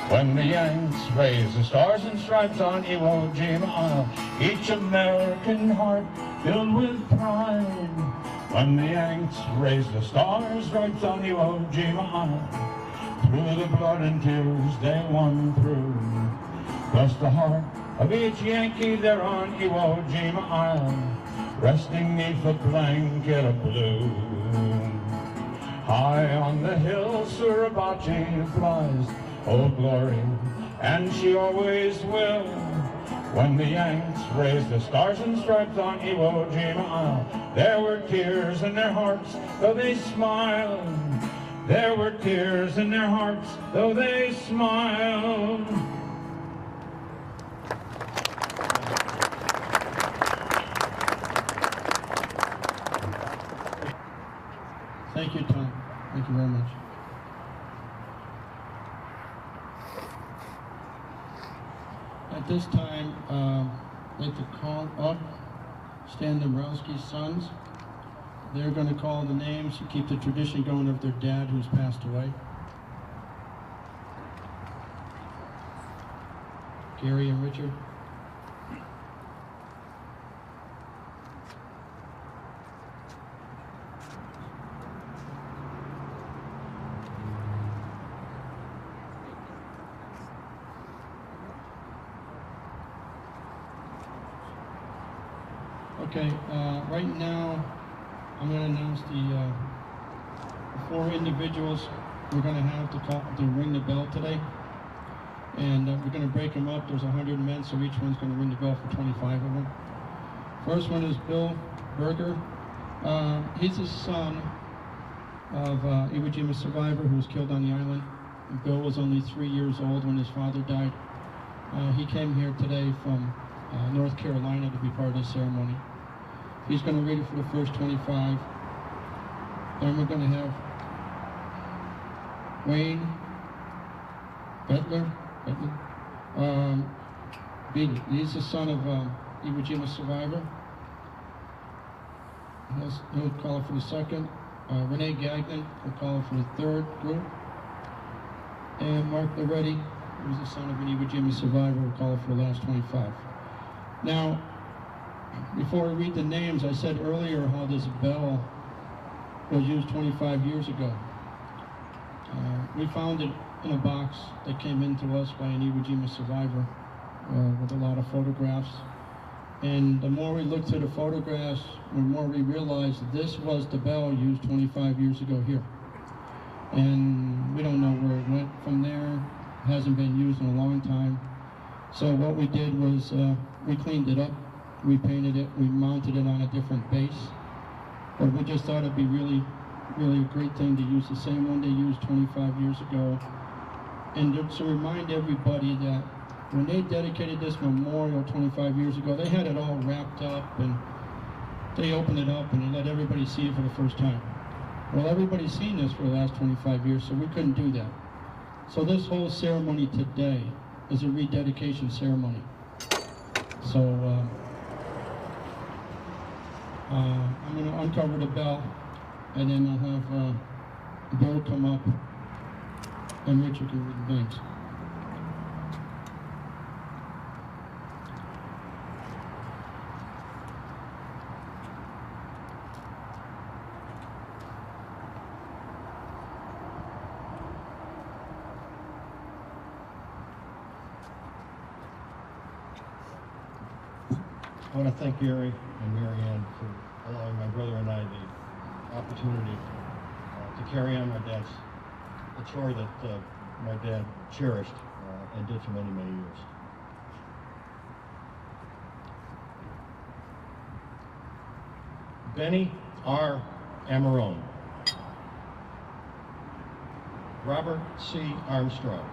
When the Yanks raised the stars and stripes on Iwo Jima Island, each American heart filled with pride. When the Yanks raised the stars and stripes on Iwo Jima Island, through the blood and tears they won through. Bless the heart of each Yankee there on Iwo Jima Island, resting neath a blanket of blue. High on the hill, Suribachi flies, Old Glory, and she always will. When the Yanks raised the stars and stripes on Iwo Jima Island, there were tears in their hearts, though they smiled. There were tears in their hearts, though they smiled. Thank you, Tom. Thank you very much. At this time, I'd like to call up Stan Dombrowski's sons. They're going to call the names to keep the tradition going of their dad who's passed away. Gary and Richard. Okay, right now I'm going to announce the 4 individuals we're going to have to ring the bell today. And we're going to break them up. There's 100 men, so each one's going to ring the bell for 25 of them. First one is Bill Berger. He's the son of Iwo Jima survivor who was killed on the island. Bill was only 3 years old when his father died. He came here today from North Carolina to be part of the ceremony. He's going to read it for the first 25. Then we're going to have Wayne Bettler. He's the son of Iwo Jima survivor. He'll call it for the second. Renee Gagnon will call it for the third group. And Mark Loretti, who's the son of an Iwo Jima survivor, will call it for the last 25. Now, before I read the names, I said earlier how this bell was used 25 years ago. We found it in a box that came into us by an Iwo Jima survivor with a lot of photographs. And the more we looked through the photographs, the more we realized that this was the bell used 25 years ago here. And we don't know where it went from there. It hasn't been used in a long time. So what we did was we cleaned it up, we painted it, we mounted it on a different base. But we just thought it'd be really a great thing to use the same one they used 25 years ago. And to remind everybody that when they dedicated this memorial 25 years ago, they had it all wrapped up and they opened it up and they let everybody see it for the first time. Well, everybody's seen this for the last 25 years, so we couldn't do that. So this whole ceremony today is a rededication ceremony. So I'm going to uncover the bell, and then I'll have Bill come up and Richard can read the names. I want to thank Gary and Mary Ann for allowing my brother and I the opportunity to carry on a chore that my dad cherished and did for many, many years. Benny R. Amarone. Robert C. Armstrong.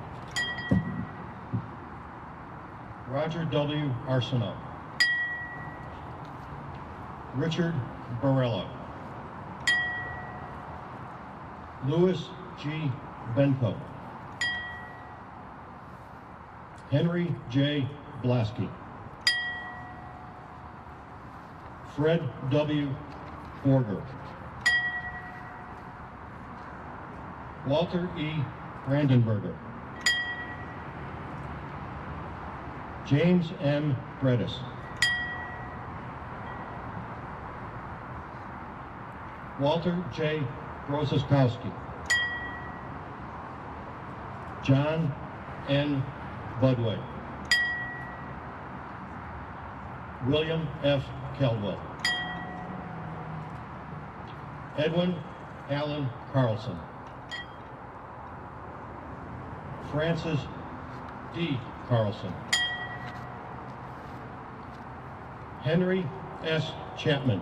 Roger W. Arsenault. Richard Barello. Louis G. Benko. Henry J. Blasky. Fred W. Borger. Walter E. Brandenberger. James M. Bredis. Walter J. Rosiskowski. John N. Budway. William F. Caldwell. Edwin Allen Carlson. Francis D. Carlson. Henry S. Chapman.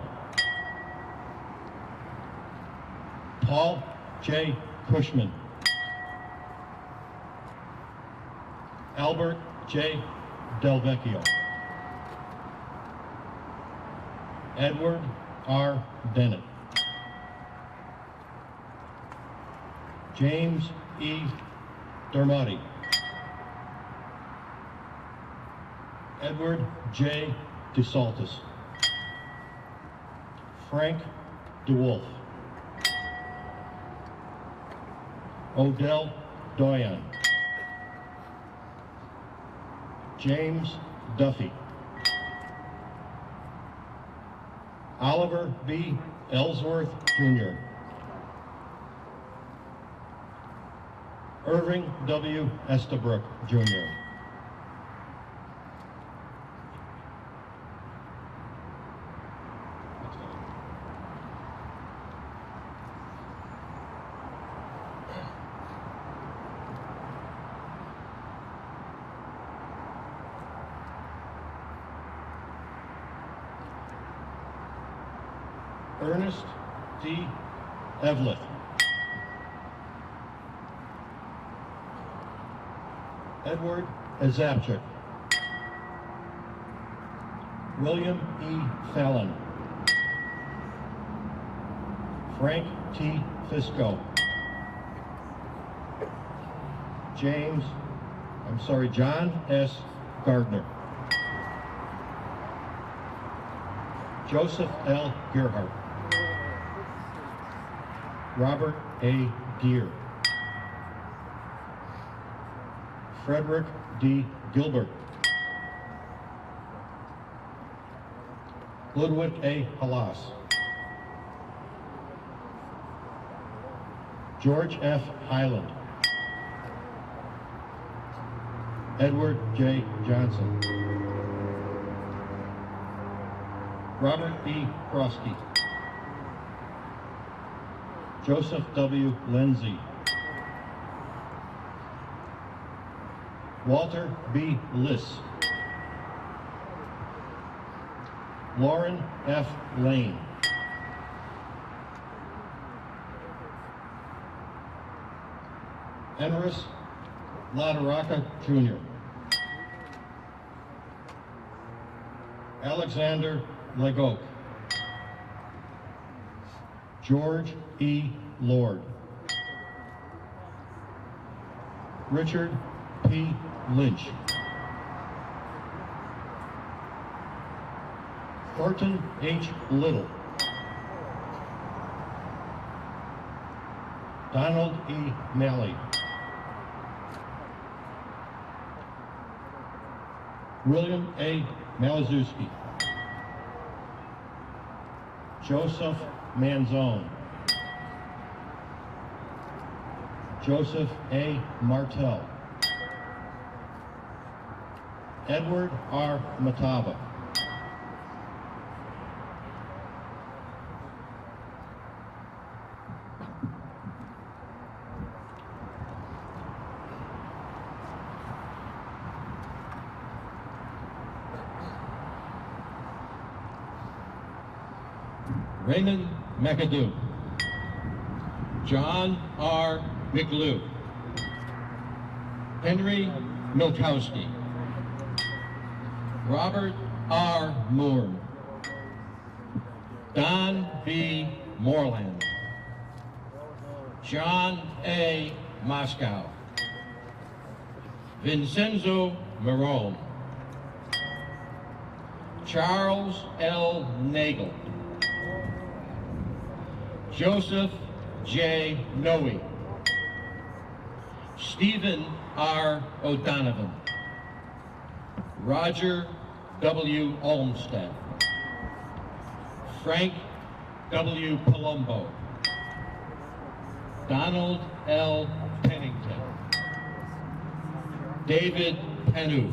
Paul J. Cushman. Albert J. Del Vecchio. Edward R. Bennett. James E. Dermody. Edward J. DeSaltis. Frank DeWolf. Odell Doyon. James Duffy. Oliver B. Ellsworth, Jr. Irving W. Estabrook, Jr. Ernest D. Evlith. Edward Azapchuk. William E. Fallon. Frank T. Fisco. John S. Gardner. Joseph L. Gerhardt. Robert A. Gear. Frederick D. Gilbert. Ludwig A. Halas. George F. Highland. Edward J. Johnson. Robert E. Krosky, Joseph W. Lindsay, Walter B. Liss, Lauren F. Lane, Enris Ladaraka Jr., Alexander Legoke, George E. Lord, Richard P. Lynch, Thornton H. Little, Donald E. Malley, William A. Malazewski, Joseph Manzone, Joseph A. Martell, Edward R. Matava, Raymond McAdoo, John R. McLew, Henry Milkowski, Robert R. Moore, Don B. Moreland, John A. Moscow, Vincenzo Marone, Charles L. Nagel, Joseph J. Noe, Stephen R. O'Donovan, Roger W. Olmsted, Frank W. Palumbo, Donald L. Pennington, David Penoof,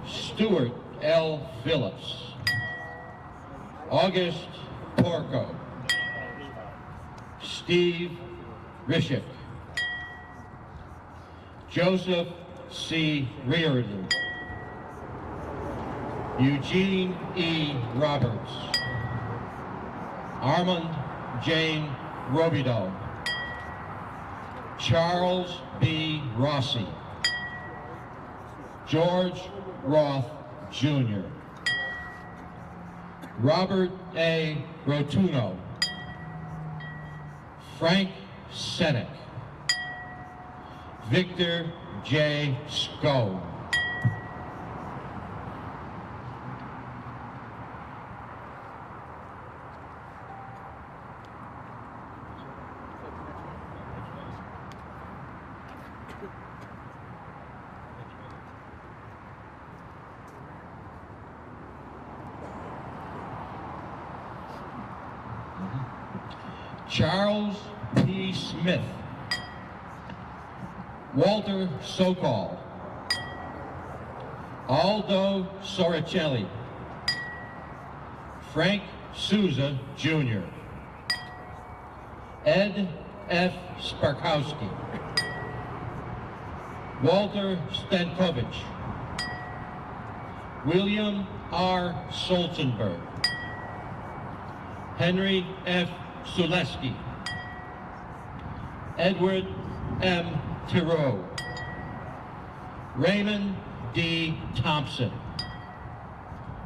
Stuart L. Phillips, August Porco, Steve Rishik, Joseph C. Riordan, Eugene E. Roberts, Armand Jane Robidoux, Charles B. Rossi, George Roth Jr., Robert A. Rotuno, Frank Senek, Victor J. Sco, Charles P. Smith, Walter Sokol, Aldo Soricelli, Frank Souza Jr., Ed F. Sparkowski, Walter Stankovich, William R. Solzenberg, Henry F. Suleski, Edward M. Thiroux, Raymond D. Thompson,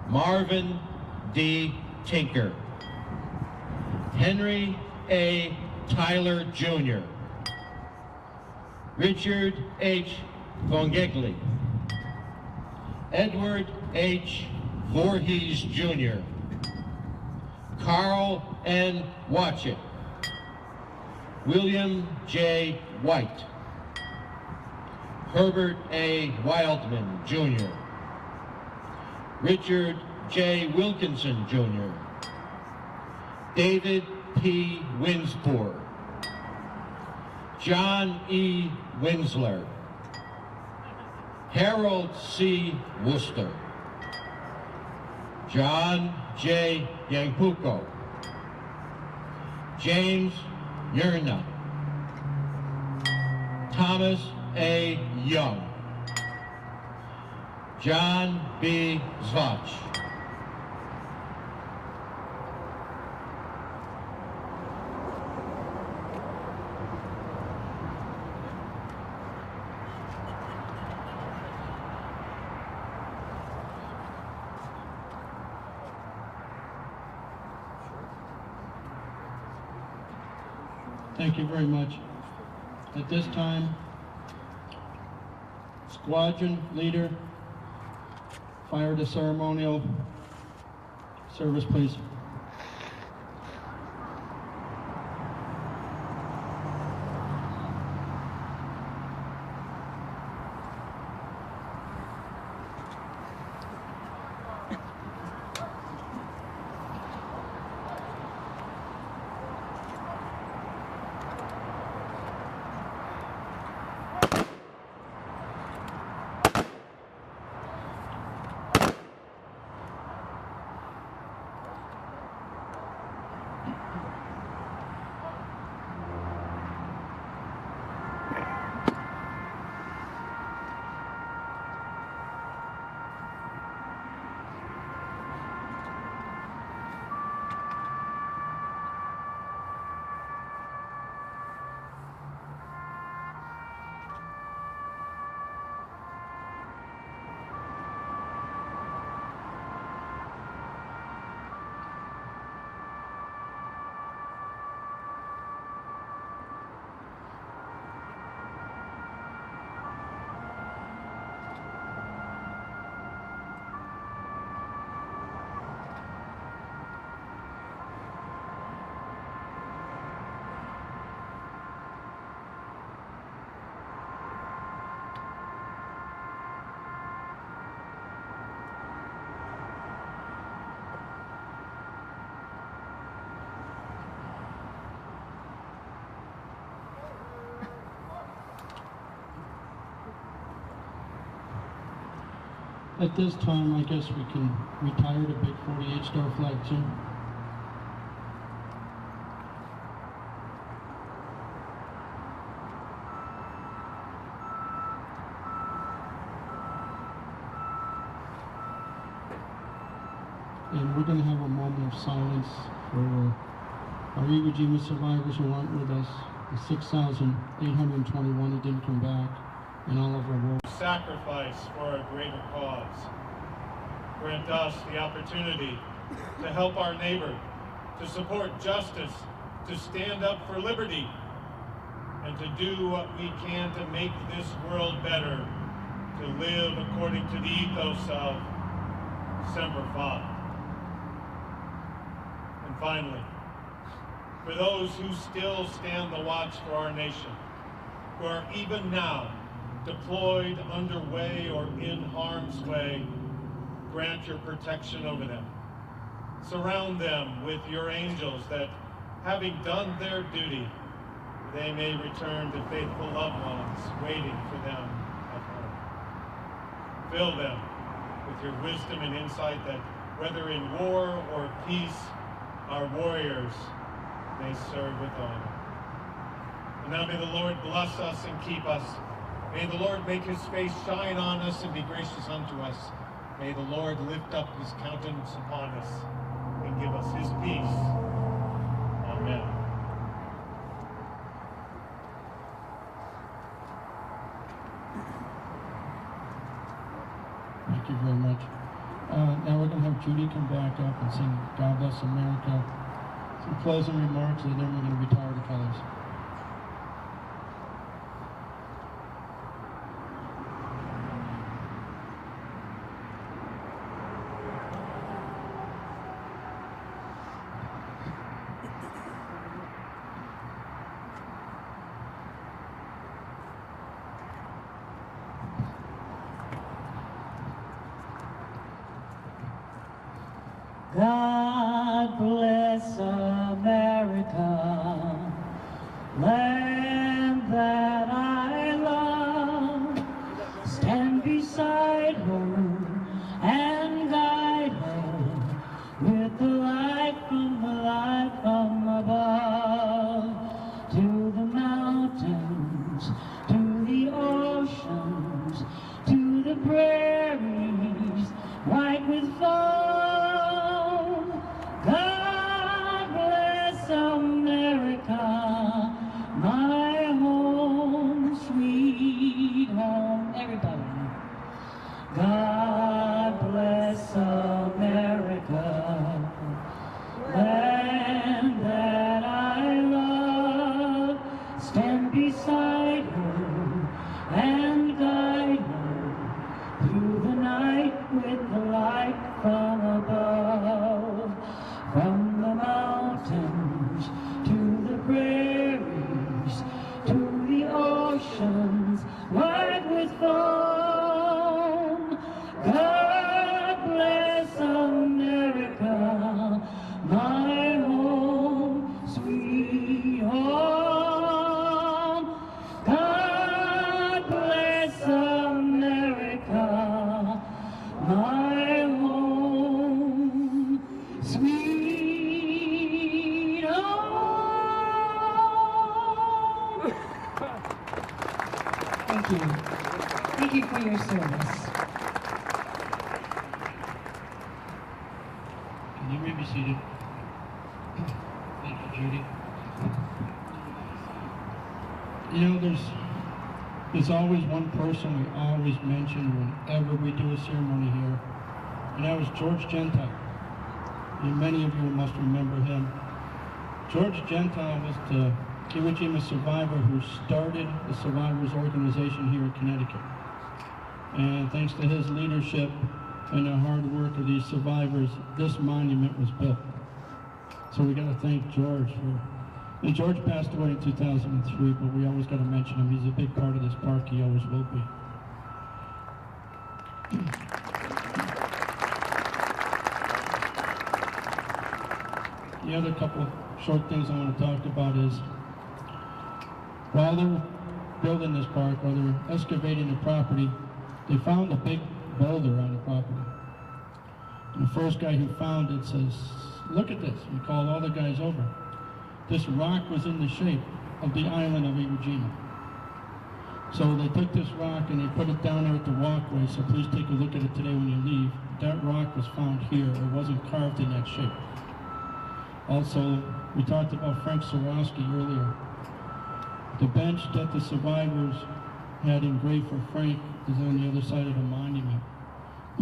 Marvin D. Tinker, Henry A. Tyler Jr., Richard H. Vongegli, Edward H. Voorhees Jr., Carl N. Watchett, William J. White, Herbert A. Wildman Jr., Richard J. Wilkinson Jr., David P. Winspoor, John E. Winsler, Harold C. Worcester, John J. Yangpuko, James Yurna, Thomas A. Young, John B. Zvach, Thank you very much. At this time, squadron leader, fire the ceremonial service, please. At this time, I guess we can retire the big 48-star flag too. And we're going to have a moment of silence for our Iwo Jima survivors who aren't with us, the 6,821 who didn't come back, and all of our war. Sacrifice for a greater cause. Grant us the opportunity to help our neighbor, to support justice, to stand up for liberty, and to do what we can to make this world better, to live according to the ethos of Semper Fi. And finally, for those who still stand the watch for our nation, who are even now deployed, underway, or in harm's way, grant your protection over them. Surround them with your angels that, having done their duty, they may return to faithful loved ones waiting for them at home. Fill them with your wisdom and insight that, whether in war or peace, our warriors may serve with honor. And now may the Lord bless us and keep us. May the Lord make his face shine on us and be gracious unto us. May the Lord lift up his countenance upon us and give us his peace. Amen. Thank you very much. Now we're going to have Judy come back up and sing God Bless America. Some closing remarks, and then we're going to retire the colors. God bless America, land that I love. Stand beside her and guide her Thank you. Thank you for your service. Can you may be seated? Thank you, Judy. You know, there's always one person we always mention whenever we do a ceremony here, and that was George Gentile. And many of you must remember him. George Gentile was the Iwo Jima survivor who started the Survivors Organization here in Connecticut. And thanks to his leadership and the hard work of these survivors, this monument was built. So we got to thank George for. And George passed away in 2003, but we always got to mention him. He's a big part of this park. He always will be. The other couple short things I want to talk about is, while they're building this park, or they're excavating the property, they found a big boulder on the property. And the first guy who found it says, "Look at this." He called all the guys over. This rock was in the shape of the island of Iwo Jima. So they took this rock and they put it down there at the walkway, so please take a look at it today when you leave. That rock was found here. It wasn't carved in that shape. Also, we talked about Frank Swarovski earlier. The bench that the survivors had engraved for Frank is on the other side of the monument.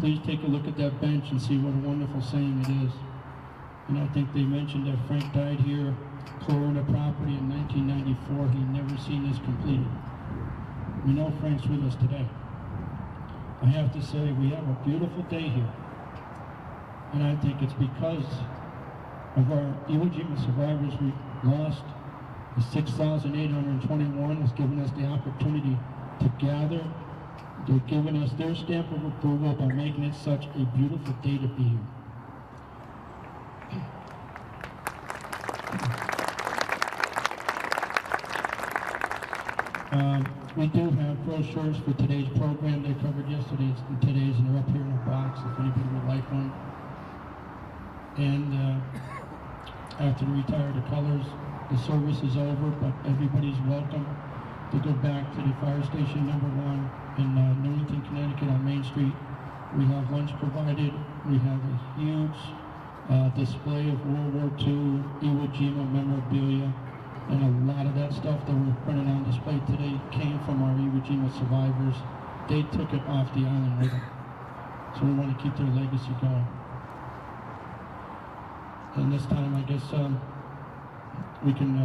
Please take a look at that bench and see what a wonderful saying it is. And I think they mentioned that Frank died here, clearing the property in 1994. He never seen this completed. We know Frank's with us today. I have to say, we have a beautiful day here. And I think it's because of our Iwo Jima survivors we lost. The 6,821 has given us the opportunity to gather. They're giving us their stamp of approval by making it such a beautiful day to be here. We do have brochures for today's program. They covered yesterday's and today's, and they're up here in a box if anybody would like one. And after we retire the colors, the service is over, but everybody's welcome to go back to the fire station number 1 in Newington, Connecticut on Main Street. We have lunch provided. We have a huge display of World War II, Iwo Jima memorabilia. And a lot of that stuff that we're printing on display today came from our Iwo Jima survivors. They took it off the island with them. So we want to keep their legacy going. And this time, I guess, we can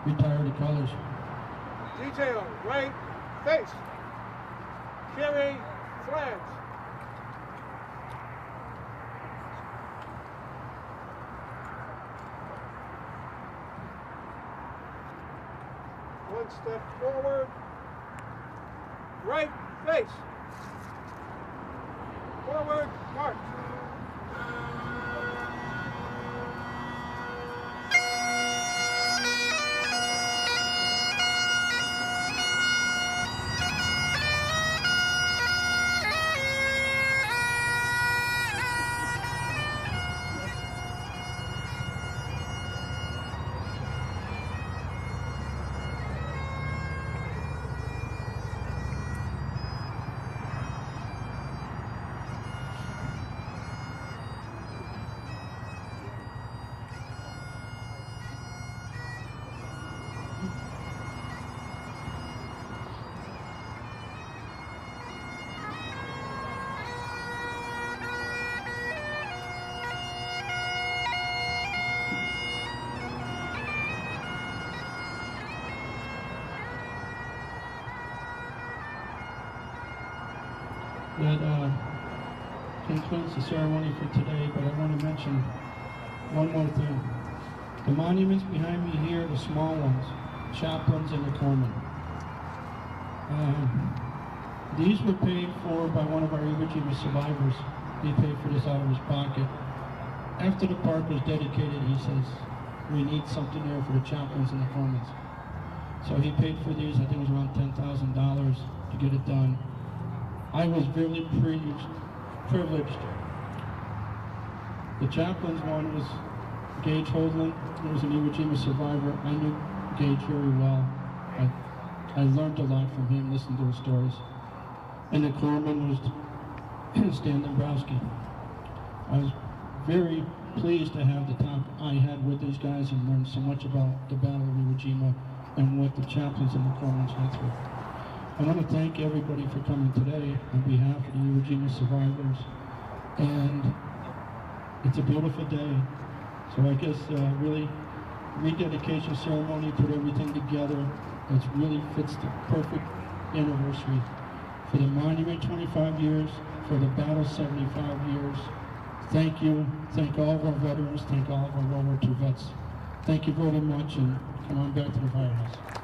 retire the colors. Detail, right, face. Carry flags. One step forward. Right face. Forward, march. That concludes the ceremony for today, but I want to mention one more thing. The monuments behind me here, the small ones, chaplains and the corpsmen. These were paid for by one of our Iwo Jima survivors. He paid for this out of his pocket. After the park was dedicated, he says, we need something there for the chaplains and the corpsmen. So he paid for these, I think it was around $10,000 to get it done. I was really privileged. The chaplain's one was Gage Holdland. He was an Iwo Jima survivor. I knew Gage very well. I I learned a lot from him, listening to his stories. And the corpsman was Stan Dombrowski. I was very pleased to have the talk I had with these guys and learned so much about the Battle of Iwo Jima and what the chaplains and the corpsmen went through. I want to thank everybody for coming today on behalf of the Iwo Jima survivors. And it's a beautiful day. So I guess really rededication ceremony, put everything together. It really fits the perfect anniversary. For the monument 25 years, for the battle 75 years. Thank you. Thank all of our veterans. Thank all of our World War II vets. Thank you very much, and come on back to the firehouse.